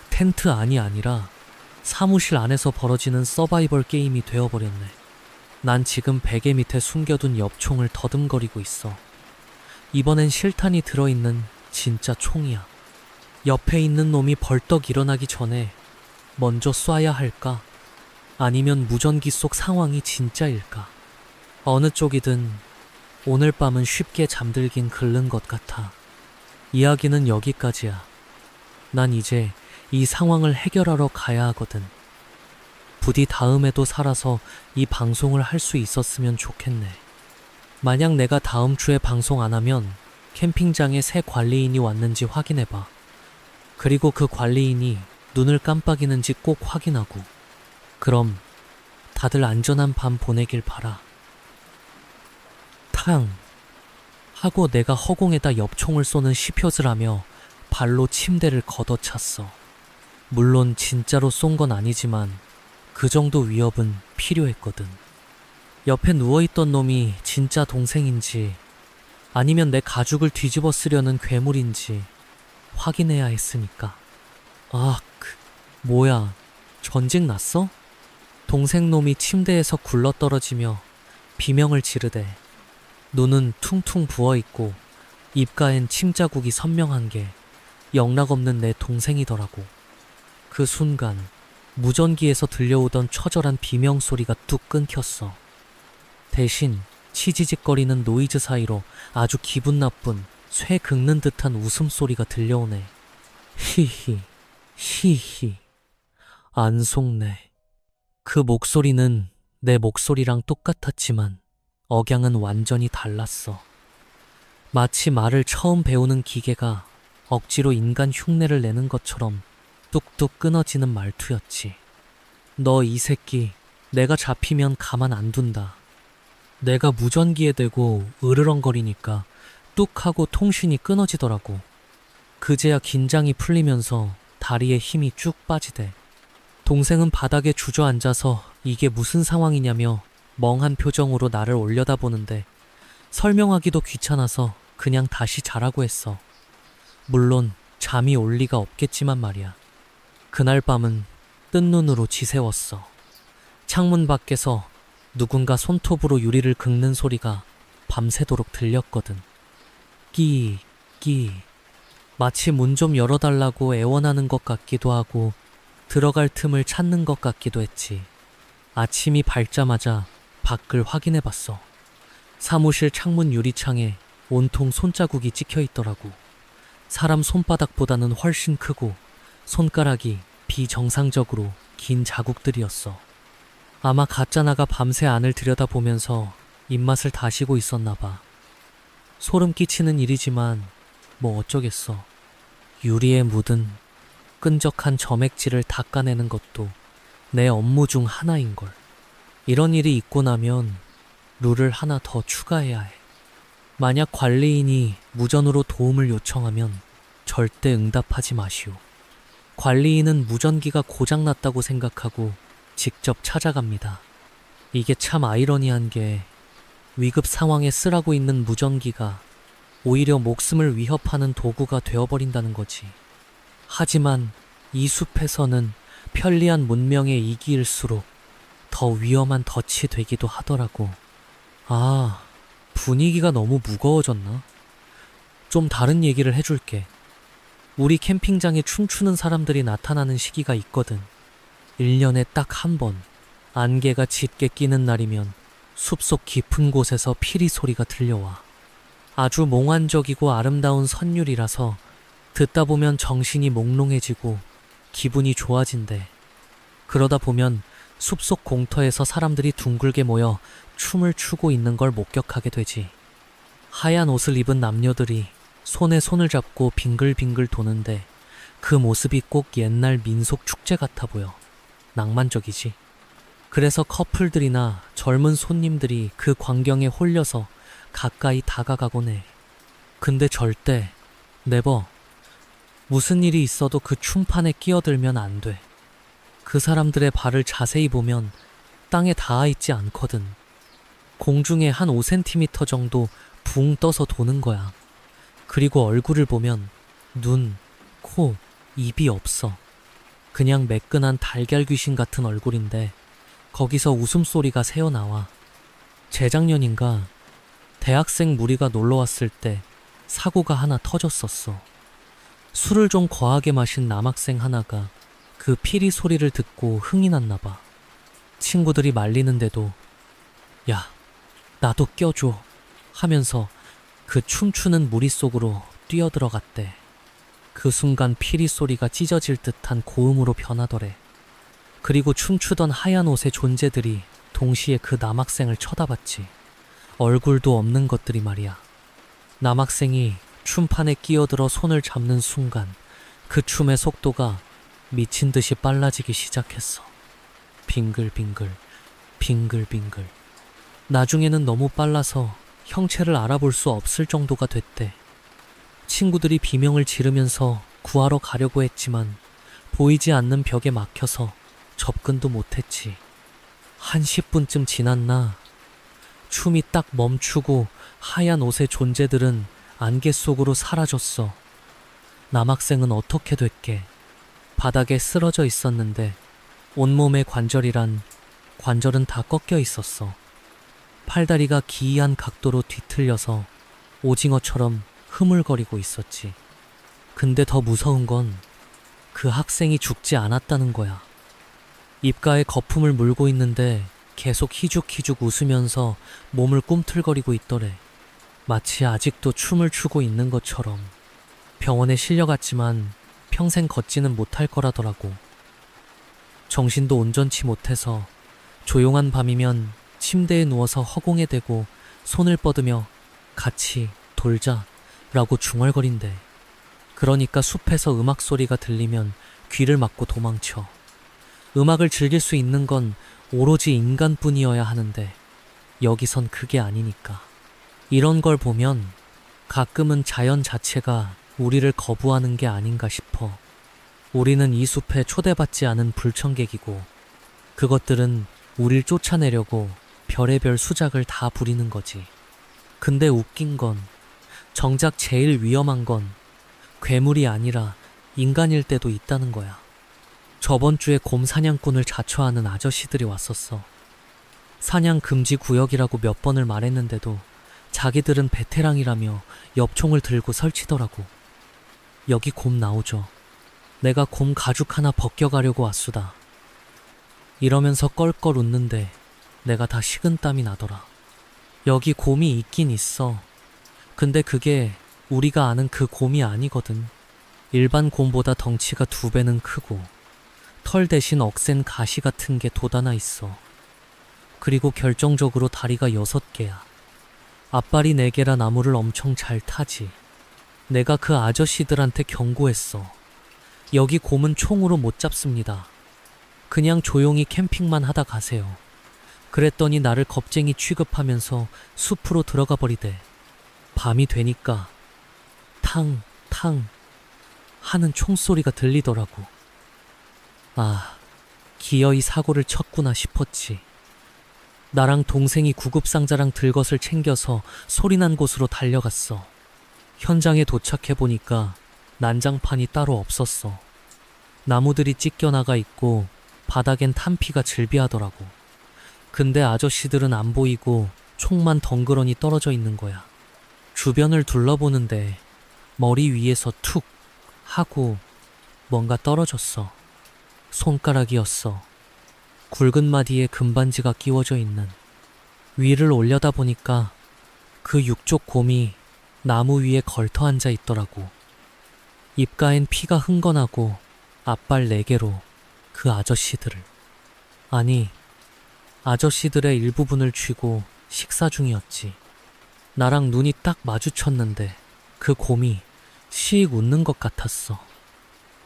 텐트 안이 아니라 사무실 안에서 벌어지는 서바이벌 게임이 되어버렸네. 난 지금 베개 밑에 숨겨둔 엽총을 더듬거리고 있어. 이번엔 실탄이 들어있는 진짜 총이야. 옆에 있는 놈이 벌떡 일어나기 전에 먼저 쏴야 할까? 아니면 무전기 속 상황이 진짜일까? 어느 쪽이든 오늘 밤은 쉽게 잠들긴 글른 것 같아. 이야기는 여기까지야. 난 이제 이 상황을 해결하러 가야 하거든. 부디 다음에도 살아서 이 방송을 할 수 있었으면 좋겠네. 만약 내가 다음 주에 방송 안 하면 캠핑장에 새 관리인이 왔는지 확인해봐. 그리고 그 관리인이 눈을 깜빡이는지 꼭 확인하고. 그럼 다들 안전한 밤 보내길 바라. 탕 하고 내가 허공에다 엽총을 쏘는 시푯을 하며 발로 침대를 걷어찼어. 물론 진짜로 쏜 건 아니지만 그 정도 위협은 필요했거든. 옆에 누워있던 놈이 진짜 동생인지 아니면 내 가죽을 뒤집어 쓰려는 괴물인지 확인해야 했으니까. 아, 뭐야, 전직 났어? 동생 놈이 침대에서 굴러떨어지며 비명을 지르대. 눈은 퉁퉁 부어있고 입가엔 침자국이 선명한 게 영락없는 내 동생이더라고. 그 순간 무전기에서 들려오던 처절한 비명소리가 뚝 끊겼어. 대신 치지직거리는 노이즈 사이로 아주 기분 나쁜 쇠 긁는 듯한 웃음소리가 들려오네. 히히. 안 속네. 그 목소리는 내 목소리랑 똑같았지만 억양은 완전히 달랐어. 마치 말을 처음 배우는 기계가 억지로 인간 흉내를 내는 것처럼 뚝뚝 끊어지는 말투였지. 너 이 새끼, 내가 잡히면 가만 안 둔다. 내가 무전기에 대고 으르렁거리니까 뚝 하고 통신이 끊어지더라고. 그제야 긴장이 풀리면서 다리에 힘이 쭉 빠지대. 동생은 바닥에 주저앉아서 이게 무슨 상황이냐며 멍한 표정으로 나를 올려다보는데 설명하기도 귀찮아서 그냥 다시 자라고 했어. 물론 잠이 올 리가 없겠지만 말이야. 그날 밤은 뜬 눈으로 지새웠어. 창문 밖에서 누군가 손톱으로 유리를 긁는 소리가 밤새도록 들렸거든. 끼, 끼. 마치 문 좀 열어달라고 애원하는 것 같기도 하고 들어갈 틈을 찾는 것 같기도 했지. 아침이 밝자마자 밖을 확인해봤어. 사무실 창문 유리창에 온통 손자국이 찍혀 있더라고. 사람 손바닥보다는 훨씬 크고 손가락이 비정상적으로 긴 자국들이었어. 아마 가짜나가 밤새 안을 들여다보면서 입맛을 다시고 있었나 봐. 소름 끼치는 일이지만 뭐 어쩌겠어. 유리에 묻은 끈적한 점액질을 닦아내는 것도 내 업무 중 하나인걸. 이런 일이 있고 나면 룰을 하나 더 추가해야 해. 만약 관리인이 무전으로 도움을 요청하면 절대 응답하지 마시오. 관리인은 무전기가 고장났다고 생각하고 직접 찾아갑니다. 이게 참 아이러니한 게 위급 상황에 쓰라고 있는 무전기가 오히려 목숨을 위협하는 도구가 되어버린다는 거지. 하지만 이 숲에서는 편리한 문명의 이기일수록 더 위험한 덫이 되기도 하더라고. 아, 분위기가 너무 무거워졌나? 좀 다른 얘기를 해줄게. 우리 캠핑장에 춤추는 사람들이 나타나는 시기가 있거든. 1년에 딱 한 번, 안개가 짙게 끼는 날이면 숲속 깊은 곳에서 피리 소리가 들려와. 아주 몽환적이고 아름다운 선율이라서 듣다 보면 정신이 몽롱해지고 기분이 좋아진대. 그러다 보면 숲속 공터에서 사람들이 둥글게 모여 춤을 추고 있는 걸 목격하게 되지. 하얀 옷을 입은 남녀들이 손에 손을 잡고 빙글빙글 도는데 그 모습이 꼭 옛날 민속 축제 같아 보여. 낭만적이지. 그래서 커플들이나 젊은 손님들이 그 광경에 홀려서 가까이 다가가곤 해. 근데 절대, 네버, 무슨 일이 있어도 그 춤판에 끼어들면 안 돼. 그 사람들의 발을 자세히 보면 땅에 닿아 있지 않거든. 공중에 한 5cm 정도 붕 떠서 도는 거야. 그리고 얼굴을 보면 눈, 코, 입이 없어. 그냥 매끈한 달걀 귀신 같은 얼굴인데 거기서 웃음소리가 새어나와. 재작년인가 대학생 무리가 놀러왔을 때 사고가 하나 터졌었어. 술을 좀 거하게 마신 남학생 하나가 그 피리 소리를 듣고 흥이 났나 봐. 친구들이 말리는데도 야, 나도 껴줘 하면서 그 춤추는 무리 속으로 뛰어들어갔대. 그 순간 피리 소리가 찢어질 듯한 고음으로 변하더래. 그리고 춤추던 하얀 옷의 존재들이 동시에 그 남학생을 쳐다봤지. 얼굴도 없는 것들이 말이야. 남학생이 춤판에 끼어들어 손을 잡는 순간 그 춤의 속도가 미친 듯이 빨라지기 시작했어. 빙글빙글, 빙글빙글. 나중에는 너무 빨라서 형체를 알아볼 수 없을 정도가 됐대. 친구들이 비명을 지르면서 구하러 가려고 했지만 보이지 않는 벽에 막혀서 접근도 못했지. 한 10분쯤 지났나 춤이 딱 멈추고 하얀 옷의 존재들은 안개 속으로 사라졌어. 남학생은 어떻게 됐게? 바닥에 쓰러져 있었는데 온몸의 관절이란 관절은 다 꺾여 있었어. 팔다리가 기이한 각도로 뒤틀려서 오징어처럼 흐물거리고 있었지. 근데 더 무서운 건 그 학생이 죽지 않았다는 거야. 입가에 거품을 물고 있는데 계속 희죽희죽 웃으면서 몸을 꿈틀거리고 있더래. 마치 아직도 춤을 추고 있는 것처럼. 병원에 실려갔지만 평생 걷지는 못할 거라더라고. 정신도 온전치 못해서 조용한 밤이면 침대에 누워서 허공에 대고 손을 뻗으며 같이 돌자 라고 중얼거린대. 그러니까 숲에서 음악 소리가 들리면 귀를 막고 도망쳐. 음악을 즐길 수 있는 건 오로지 인간뿐이어야 하는데 여기선 그게 아니니까. 이런 걸 보면 가끔은 자연 자체가 우리를 거부하는 게 아닌가 싶어. 우리는 이 숲에 초대받지 않은 불청객이고 그것들은 우릴 쫓아내려고 별의별 수작을 다 부리는 거지. 근데 웃긴 건 정작 제일 위험한 건 괴물이 아니라 인간일 때도 있다는 거야. 저번 주에 곰 사냥꾼을 자처하는 아저씨들이 왔었어. 사냥 금지 구역이라고 몇 번을 말했는데도 자기들은 베테랑이라며 엽총을 들고 설치더라고. 여기 곰 나오죠. 내가 곰 가죽 하나 벗겨가려고 왔수다. 이러면서 껄껄 웃는데 내가 다 식은땀이 나더라. 여기 곰이 있긴 있어. 근데 그게 우리가 아는 그 곰이 아니거든. 일반 곰보다 덩치가 2배는 크고 털 대신 억센 가시 같은 게 돋아나 있어. 그리고 결정적으로 다리가 6개야. 앞발이 4개라 나무를 엄청 잘 타지. 내가 그 아저씨들한테 경고했어. 여기 곰은 총으로 못 잡습니다. 그냥 조용히 캠핑만 하다 가세요. 그랬더니 나를 겁쟁이 취급하면서 숲으로 들어가 버리대. 밤이 되니까 탕, 탕 하는 총소리가 들리더라고. 아, 기어이 사고를 쳤구나 싶었지. 나랑 동생이 구급상자랑 들것을 챙겨서 소리난 곳으로 달려갔어. 현장에 도착해보니까 난장판이 따로 없었어. 나무들이 찢겨나가 있고 바닥엔 탄피가 즐비하더라고. 근데 아저씨들은 안 보이고 총만 덩그러니 떨어져 있는 거야. 주변을 둘러보는데 머리 위에서 툭 하고 뭔가 떨어졌어. 손가락이었어. 굵은 마디에 금반지가 끼워져 있는. 위를 올려다 보니까 그 육족 곰이 나무 위에 걸터 앉아 있더라고. 입가엔 피가 흥건하고 앞발 4개로 그 아저씨들을. 아니, 아저씨들의 일부분을 쥐고 식사 중이었지. 나랑 눈이 딱 마주쳤는데 그 곰이 씩 웃는 것 같았어.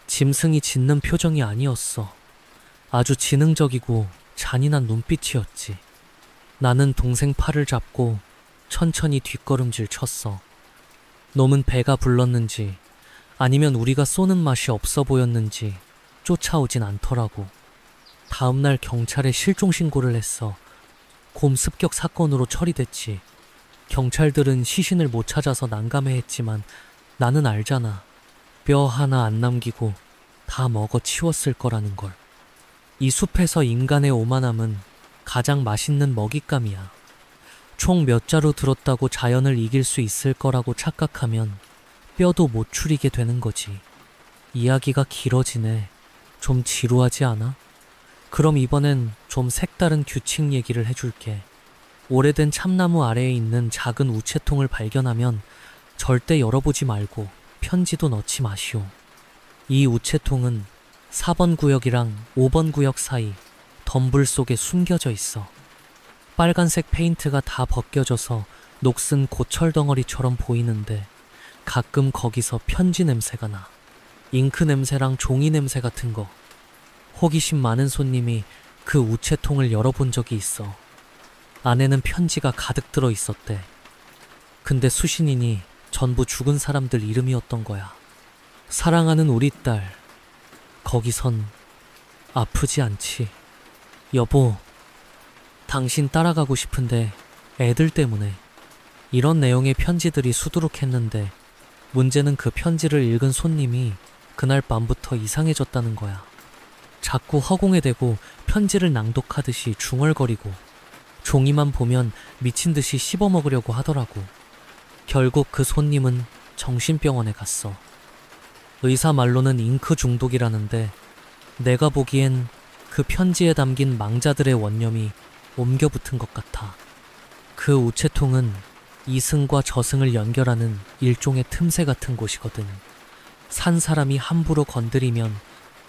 짐승이 짖는 표정이 아니었어. 아주 지능적이고 잔인한 눈빛이었지. 나는 동생 팔을 잡고 천천히 뒷걸음질 쳤어. 놈은 배가 불렀는지 아니면 우리가 쏘는 맛이 없어 보였는지 쫓아오진 않더라고. 다음날 경찰에 실종 신고를 했어. 곰 습격 사건으로 처리됐지. 경찰들은 시신을 못 찾아서 난감해했지만 나는 알잖아. 뼈 하나 안 남기고 다 먹어 치웠을 거라는 걸. 이 숲에서 인간의 오만함은 가장 맛있는 먹잇감이야. 총 몇 자루 들었다고 자연을 이길 수 있을 거라고 착각하면 뼈도 못 추리게 되는 거지. 이야기가 길어지네. 좀 지루하지 않아? 그럼 이번엔 좀 색다른 규칙 얘기를 해줄게. 오래된 참나무 아래에 있는 작은 우체통을 발견하면 절대 열어보지 말고 편지도 넣지 마시오. 이 우체통은 4번 구역이랑 5번 구역 사이 덤불 속에 숨겨져 있어. 빨간색 페인트가 다 벗겨져서 녹슨 고철 덩어리처럼 보이는데 가끔 거기서 편지 냄새가 나. 잉크 냄새랑 종이 냄새 같은 거. 호기심 많은 손님이 그 우체통을 열어본 적이 있어. 안에는 편지가 가득 들어 있었대. 근데 수신인이 전부 죽은 사람들 이름이었던 거야. 사랑하는 우리 딸, 거기선 아프지 않지. 여보, 당신 따라가고 싶은데 애들 때문에. 이런 내용의 편지들이 수두룩했는데 문제는 그 편지를 읽은 손님이 그날 밤부터 이상해졌다는 거야. 자꾸 허공에 대고 편지를 낭독하듯이 중얼거리고 종이만 보면 미친 듯이 씹어먹으려고 하더라고. 결국 그 손님은 정신병원에 갔어. 의사 말로는 잉크 중독이라는데 내가 보기엔 그 편지에 담긴 망자들의 원념이 옮겨 붙은 것 같아. 그 우체통은 이승과 저승을 연결하는 일종의 틈새 같은 곳이거든. 산 사람이 함부로 건드리면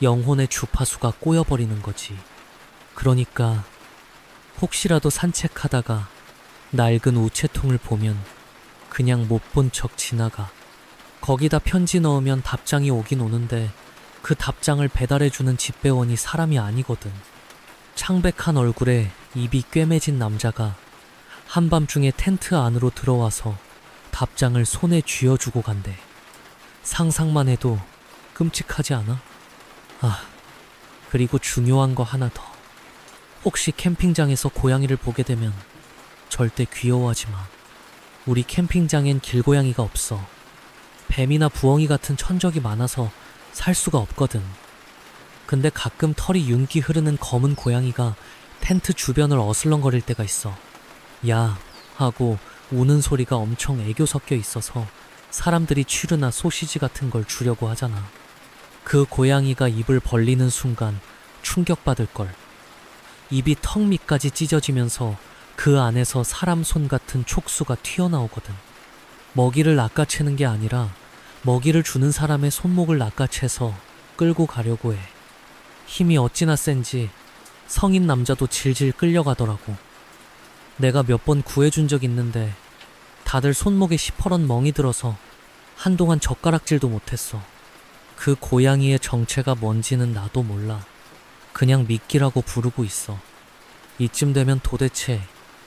영혼의 주파수가 꼬여버리는 거지. 그러니까 혹시라도 산책하다가 낡은 우체통을 보면 그냥 못 본 척 지나가. 거기다 편지 넣으면 답장이 오긴 오는데 그 답장을 배달해주는 집배원이 사람이 아니거든. 창백한 얼굴에 입이 꿰매진 남자가 한밤중에 텐트 안으로 들어와서 답장을 손에 쥐어주고 간대. 상상만 해도 끔찍하지 않아? 그리고 중요한 거 하나 더. 혹시 캠핑장에서 고양이를 보게 되면 절대 귀여워하지 마. 우리 캠핑장엔 길고양이가 없어. 뱀이나 부엉이 같은 천적이 많아서 살 수가 없거든. 근데 가끔 털이 윤기 흐르는 검은 고양이가 텐트 주변을 어슬렁거릴 때가 있어. 야 하고 우는 소리가 엄청 애교 섞여 있어서 사람들이 취르나 소시지 같은 걸 주려고 하잖아. 그 고양이가 입을 벌리는 순간 충격받을걸. 입이 턱 밑까지 찢어지면서 그 안에서 사람 손 같은 촉수가 튀어나오거든. 먹이를 낚아채는 게 아니라 먹이를 주는 사람의 손목을 낚아채서 끌고 가려고 해. 힘이 어찌나 센지 성인 남자도 질질 끌려가더라고. 내가 몇 번 구해준 적 있는데 다들 손목에 시퍼런 멍이 들어서 한동안 젓가락질도 못했어. 그 고양이의 정체가 뭔지는 나도 몰라. 그냥 미끼라고 부르고 있어. 이쯤 되면 도대체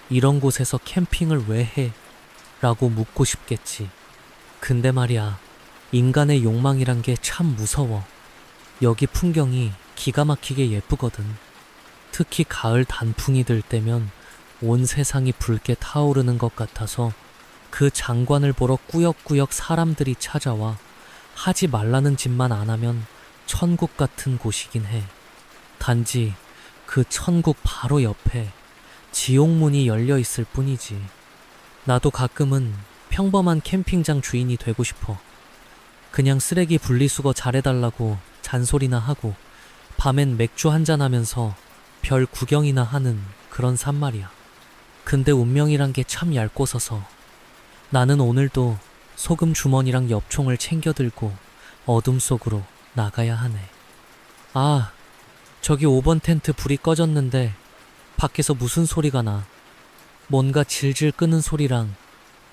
이런 곳에서 캠핑을 왜 해? 라고 묻고 싶겠지. 근데 말이야, 인간의 욕망이란 게 참 무서워. 여기 풍경이 기가 막히게 예쁘거든. 특히 가을 단풍이 들 때면 온 세상이 붉게 타오르는 것 같아서 그 장관을 보러 꾸역꾸역 사람들이 찾아와. 하지 말라는 짓만 안 하면 천국 같은 곳이긴 해. 단지 그 천국 바로 옆에 지옥문이 열려 있을 뿐이지. 나도 가끔은 평범한 캠핑장 주인이 되고 싶어. 그냥 쓰레기 분리수거 잘해달라고 잔소리나 하고 밤엔 맥주 한잔 하면서 별 구경이나 하는 그런 산 말이야. 근데 운명이란 게 참 얄궂어서 나는 오늘도 소금 주머니랑 엽총을 챙겨 들고 어둠 속으로 나가야 하네. 저기 5번 텐트 불이 꺼졌는데 밖에서 무슨 소리가 나. 뭔가 질질 끄는 소리랑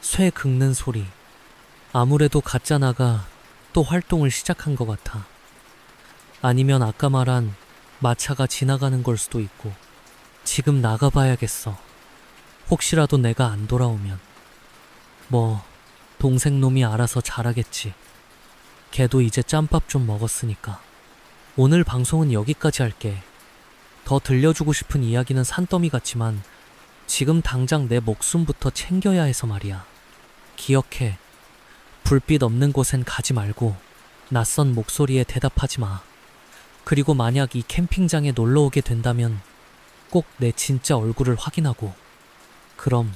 쇠 긁는 소리. 아무래도 가짜나가 또 활동을 시작한 것 같아. 아니면 아까 말한 마차가 지나가는 걸 수도 있고. 지금 나가봐야겠어. 혹시라도 내가 안 돌아오면. 동생 놈이 알아서 잘하겠지. 걔도 이제 짬밥 좀 먹었으니까. 오늘 방송은 여기까지 할게. 더 들려주고 싶은 이야기는 산더미 같지만 지금 당장 내 목숨부터 챙겨야 해서 말이야. 기억해. 불빛 없는 곳엔 가지 말고 낯선 목소리에 대답하지 마. 그리고 만약 이 캠핑장에 놀러 오게 된다면 꼭 내 진짜 얼굴을 확인하고 그럼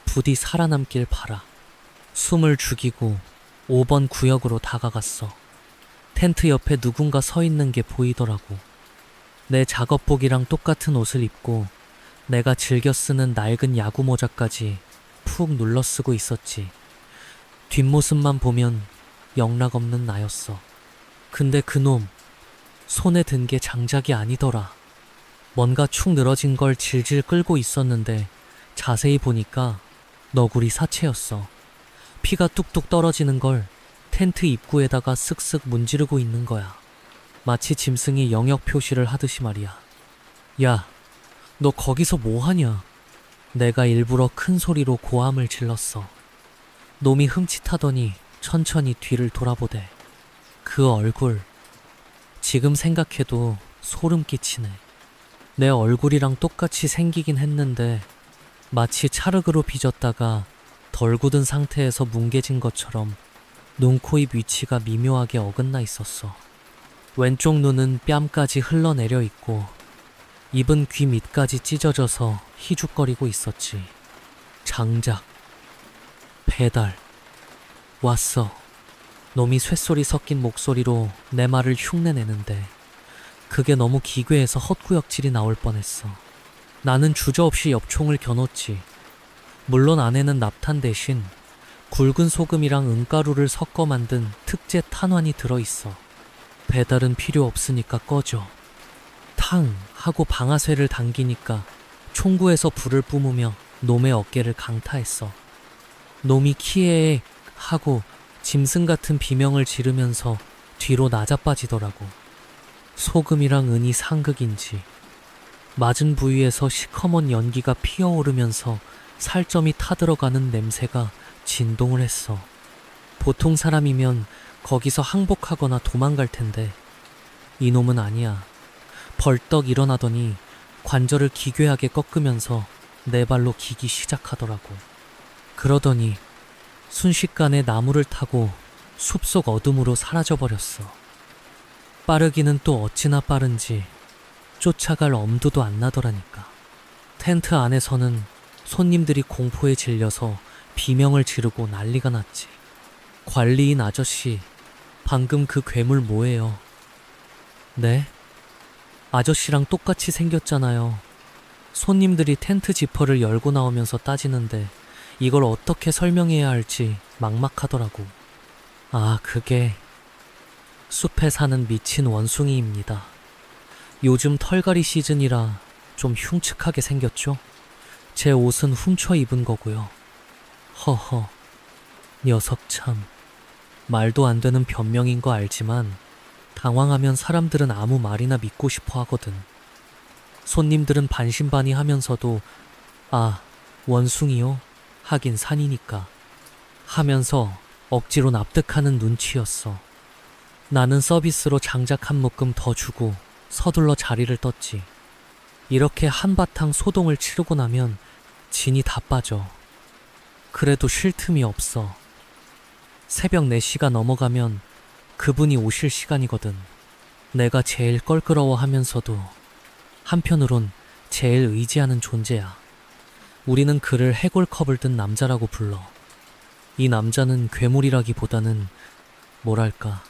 부디 살아남길 바라. 숨을 죽이고 5번 구역으로 다가갔어. 텐트 옆에 누군가 서 있는 게 보이더라고. 내 작업복이랑 똑같은 옷을 입고 내가 즐겨 쓰는 낡은 야구 모자까지 푹 눌러 쓰고 있었지. 뒷모습만 보면 영락없는 나였어. 근데 그놈 손에 든 게 장작이 아니더라. 뭔가 축 늘어진 걸 질질 끌고 있었는데 자세히 보니까 너구리 사체였어. 피가 뚝뚝 떨어지는 걸 텐트 입구에다가 쓱쓱 문지르고 있는 거야. 마치 짐승이 영역 표시를 하듯이 말이야. 야, 너 거기서 뭐 하냐? 내가 일부러 큰 소리로 고함을 질렀어. 놈이 흠칫하더니 천천히 뒤를 돌아보대. 그 얼굴, 지금 생각해도 소름 끼치네. 내 얼굴이랑 똑같이 생기긴 했는데 마치 찰흙으로 빚었다가 덜 굳은 상태에서 뭉개진 것처럼 눈, 코, 입 위치가 미묘하게 어긋나 있었어. 왼쪽 눈은 뺨까지 흘러내려 있고 입은 귀 밑까지 찢어져서 희죽거리고 있었지. 장작. 배달. 왔어. 놈이 쇳소리 섞인 목소리로 내 말을 흉내내는데 그게 너무 기괴해서 헛구역질이 나올 뻔했어. 나는 주저없이 엽총을 겨눴지. 물론 안에는 납탄 대신 굵은 소금이랑 은가루를 섞어 만든 특제 탄환이 들어있어. 배달은 필요 없으니까 꺼져. 탕 하고 방아쇠를 당기니까 총구에서 불을 뿜으며 놈의 어깨를 강타했어. 놈이 키에 하고 짐승 같은 비명을 지르면서 뒤로 낮아빠지더라고. 소금이랑 은이 상극인지 맞은 부위에서 시커먼 연기가 피어오르면서 살점이 타들어가는 냄새가 진동을 했어. 보통 사람이면 거기서 항복하거나 도망갈 텐데 이놈은 아니야. 벌떡 일어나더니 관절을 기괴하게 꺾으면서 내 발로 기기 시작하더라고. 그러더니 순식간에 나무를 타고 숲속 어둠으로 사라져버렸어. 빠르기는 또 어찌나 빠른지 쫓아갈 엄두도 안 나더라니까. 텐트 안에서는 손님들이 공포에 질려서 비명을 지르고 난리가 났지. 관리인 아저씨, 방금 그 괴물 뭐예요? 네? 아저씨랑 똑같이 생겼잖아요. 손님들이 텐트 지퍼를 열고 나오면서 따지는데 이걸 어떻게 설명해야 할지 막막하더라고. 아, 그게 숲에 사는 미친 원숭이입니다. 요즘 털갈이 시즌이라 좀 흉측하게 생겼죠? 제 옷은 훔쳐 입은 거고요. 허허, 녀석 참. 말도 안 되는 변명인 거 알지만 당황하면 사람들은 아무 말이나 믿고 싶어 하거든. 손님들은 반신반의하면서도 아, 원숭이요? 하긴 산이니까 하면서 억지로 납득하는 눈치였어. 나는 서비스로 장작 한 묶음 더 주고 서둘러 자리를 떴지. 이렇게 한바탕 소동을 치르고 나면 진이 다 빠져. 그래도 쉴 틈이 없어. 새벽 4시가 넘어가면 그분이 오실 시간이거든. 내가 제일 껄끄러워하면서도 한편으론 제일 의지하는 존재야. 우리는 그를 해골컵을 든 남자라고 불러. 이 남자는 괴물이라기보다는 뭐랄까,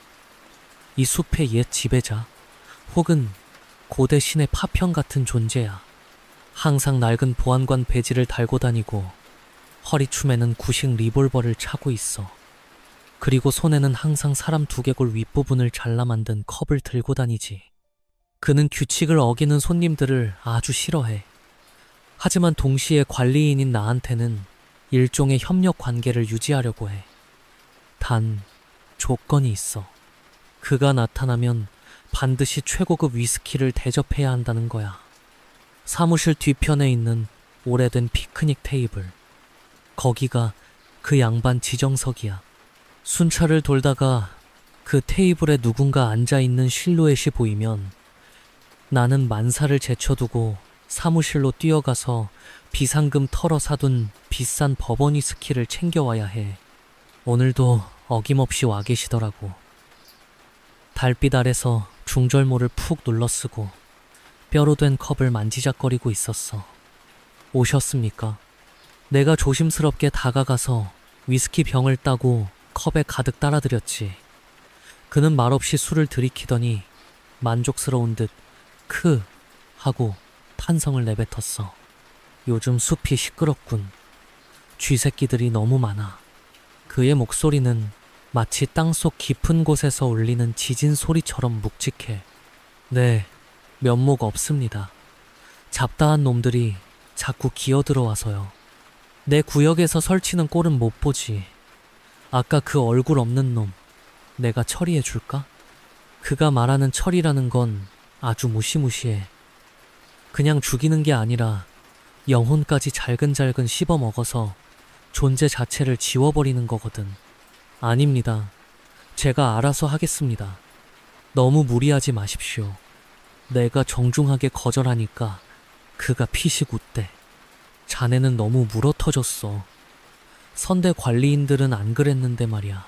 이 숲의 옛 지배자 혹은 고대 신의 파편 같은 존재야. 항상 낡은 보안관 배지를 달고 다니고 허리춤에는 구식 리볼버를 차고 있어. 그리고 손에는 항상 사람 두개골 윗부분을 잘라 만든 컵을 들고 다니지. 그는 규칙을 어기는 손님들을 아주 싫어해. 하지만 동시에 관리인인 나한테는 일종의 협력 관계를 유지하려고 해. 단, 조건이 있어. 그가 나타나면 반드시 최고급 위스키를 대접해야 한다는 거야. 사무실 뒤편에 있는 오래된 피크닉 테이블. 거기가 그 양반 지정석이야. 순찰을 돌다가 그 테이블에 누군가 앉아있는 실루엣이 보이면 나는 만사를 제쳐두고 사무실로 뛰어가서 비상금 털어 사둔 비싼 버번 위스키를 챙겨와야 해. 오늘도 어김없이 와 계시더라고. 달빛 아래서 중절모를 푹 눌러쓰고 뼈로 된 컵을 만지작거리고 있었어. 오셨습니까? 내가 조심스럽게 다가가서 위스키 병을 따고 컵에 가득 따라드렸지. 그는 말없이 술을 들이키더니 만족스러운 듯 크 하고 탄성을 내뱉었어. 요즘 숲이 시끄럽군. 쥐새끼들이 너무 많아. 그의 목소리는 마치 땅속 깊은 곳에서 울리는 지진 소리처럼 묵직해. 네, 면목 없습니다. 잡다한 놈들이 자꾸 기어들어와서요. 내 구역에서 설치는 꼴은 못 보지. 아까 그 얼굴 없는 놈, 내가 처리해 줄까? 그가 말하는 처리라는 건 아주 무시무시해. 그냥 죽이는 게 아니라 영혼까지 잘근잘근 씹어 먹어서 존재 자체를 지워버리는 거거든. 아닙니다. 제가 알아서 하겠습니다. 너무 무리하지 마십시오. 내가 정중하게 거절하니까 그가 피식 웃대. 자네는 너무 물어터졌어. 선대 관리인들은 안 그랬는데 말이야.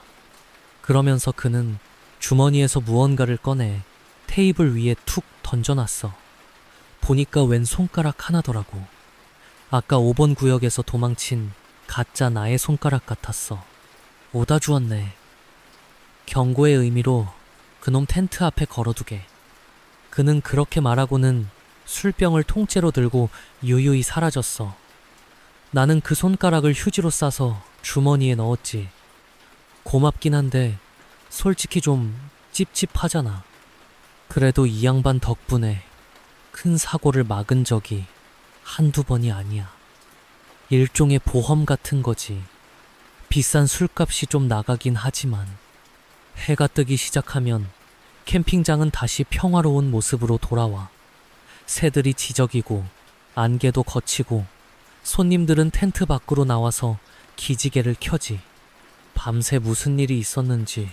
그러면서 그는 주머니에서 무언가를 꺼내 테이블 위에 툭 던져놨어. 보니까 웬 손가락 하나더라고. 아까 5번 구역에서 도망친 가짜 나의 손가락 같았어. 오다 주었네. 경고의 의미로 그놈 텐트 앞에 걸어두게. 그는 그렇게 말하고는 술병을 통째로 들고 유유히 사라졌어. 나는 그 손가락을 휴지로 싸서 주머니에 넣었지. 고맙긴 한데 솔직히 좀 찝찝하잖아. 그래도 이 양반 덕분에 큰 사고를 막은 적이 한두 번이 아니야. 일종의 보험 같은 거지. 비싼 술값이 좀 나가긴 하지만 해가 뜨기 시작하면 캠핑장은 다시 평화로운 모습으로 돌아와. 새들이 지저귀고 안개도 걷히고 손님들은 텐트 밖으로 나와서 기지개를 켜지. 밤새 무슨 일이 있었는지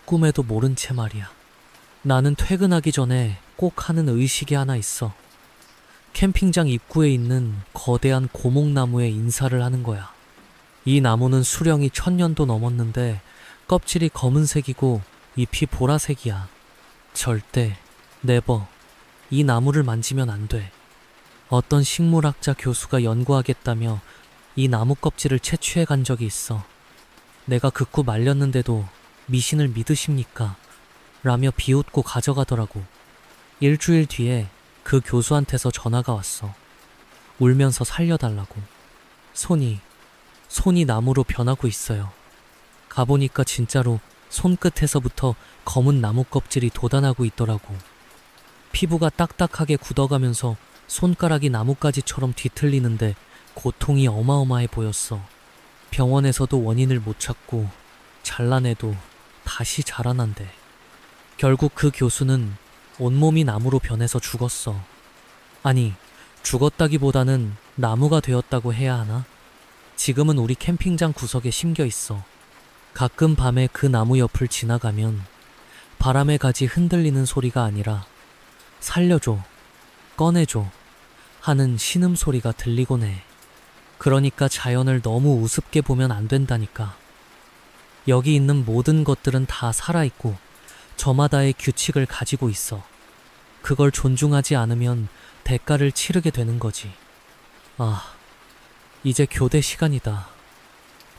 꿈에도 모른 채 말이야. 나는 퇴근하기 전에 꼭 하는 의식이 하나 있어. 캠핑장 입구에 있는 거대한 고목나무에 인사를 하는 거야. 이 나무는 수령이 1000년도 넘었는데 껍질이 검은색이고 잎이 보라색이야. 절대, 네버, 이 나무를 만지면 안 돼. 어떤 식물학자 교수가 연구하겠다며 이 나무 껍질을 채취해 간 적이 있어. 내가 극구 말렸는데도 미신을 믿으십니까? 라며 비웃고 가져가더라고. 일주일 뒤에 그 교수한테서 전화가 왔어. 울면서 살려달라고. 손이 나무로 변하고 있어요. 가보니까 진짜로 손끝에서부터 검은 나무 껍질이 돋아나고 있더라고. 피부가 딱딱하게 굳어가면서 손가락이 나뭇가지처럼 뒤틀리는데 고통이 어마어마해 보였어. 병원에서도 원인을 못 찾고 잘라내도 다시 자라난대. 결국 그 교수는 온몸이 나무로 변해서 죽었어. 아니, 죽었다기보다는 나무가 되었다고 해야 하나? 지금은 우리 캠핑장 구석에 심겨 있어. 가끔 밤에 그 나무 옆을 지나가면 바람에 가지 흔들리는 소리가 아니라 살려줘, 꺼내줘 하는 신음소리가 들리곤 해. 그러니까 자연을 너무 우습게 보면 안 된다니까. 여기 있는 모든 것들은 다 살아있고 저마다의 규칙을 가지고 있어. 그걸 존중하지 않으면 대가를 치르게 되는 거지. 아, 이제 교대 시간이다.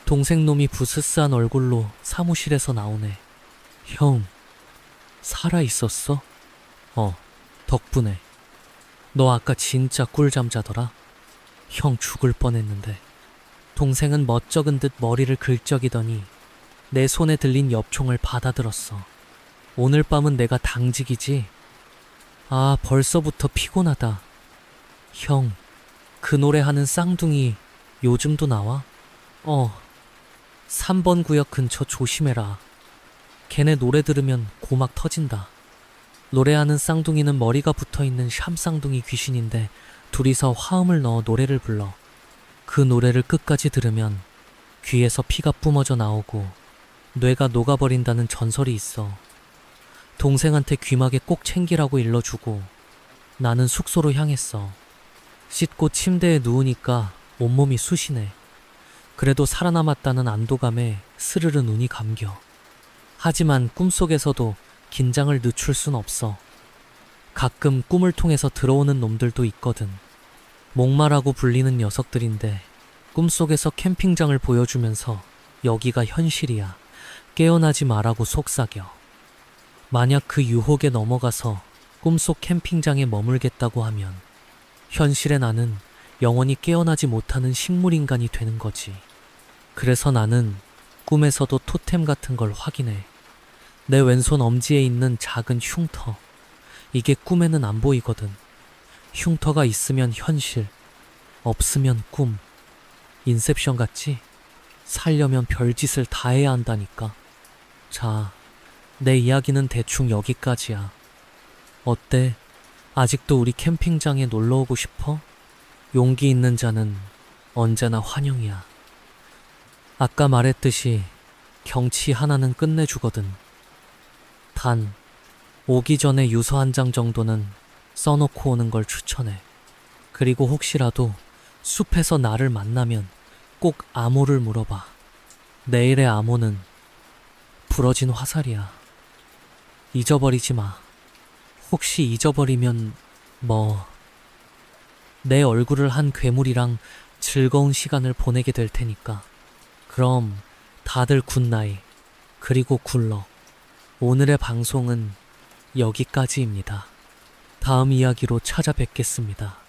동생 놈이 부스스한 얼굴로 사무실에서 나오네. 형, 살아있었어? 덕분에. 너 아까 진짜 꿀잠 자더라. 형 죽을 뻔했는데. 동생은 멋쩍은 듯 머리를 긁적이더니 내 손에 들린 엽총을 받아들었어. 오늘 밤은 내가 당직이지? 아, 벌써부터 피곤하다. 형, 그 노래 하는 쌍둥이 요즘도 나와? 3번 구역 근처 조심해라. 걔네 노래 들으면 고막 터진다. 노래하는 쌍둥이는 머리가 붙어있는 샴쌍둥이 귀신인데 둘이서 화음을 넣어 노래를 불러. 그 노래를 끝까지 들으면 귀에서 피가 뿜어져 나오고 뇌가 녹아버린다는 전설이 있어. 동생한테 귀마개 꼭 챙기라고 일러주고 나는 숙소로 향했어. 씻고 침대에 누우니까 온몸이 쑤시네. 그래도 살아남았다는 안도감에 스르르 눈이 감겨. 하지만 꿈속에서도 긴장을 늦출 순 없어. 가끔 꿈을 통해서 들어오는 놈들도 있거든. 목마라고 불리는 녀석들인데 꿈속에서 캠핑장을 보여주면서 여기가 현실이야, 깨어나지 마라고 속삭여. 만약 그 유혹에 넘어가서 꿈속 캠핑장에 머물겠다고 하면 현실의 나는 영원히 깨어나지 못하는 식물인간이 되는 거지. 그래서 나는 꿈에서도 토템 같은 걸 확인해. 내 왼손 엄지에 있는 작은 흉터. 이게 꿈에는 안 보이거든. 흉터가 있으면 현실, 없으면 꿈. 인셉션 같지? 살려면 별짓을 다 해야 한다니까. 자, 내 이야기는 대충 여기까지야. 어때? 아직도 우리 캠핑장에 놀러 오고 싶어? 용기 있는 자는 언제나 환영이야. 아까 말했듯이 경치 하나는 끝내주거든. 단, 오기 전에 유서 한 장 정도는 써놓고 오는 걸 추천해. 그리고 혹시라도 숲에서 나를 만나면 꼭 암호를 물어봐. 내일의 암호는 부러진 화살이야. 잊어버리지 마. 혹시 잊어버리면 내 얼굴을 한 괴물이랑 즐거운 시간을 보내게 될 테니까. 그럼 다들 굿나잇, 그리고 굿럭. 오늘의 방송은 여기까지입니다. 다음 이야기로 찾아뵙겠습니다.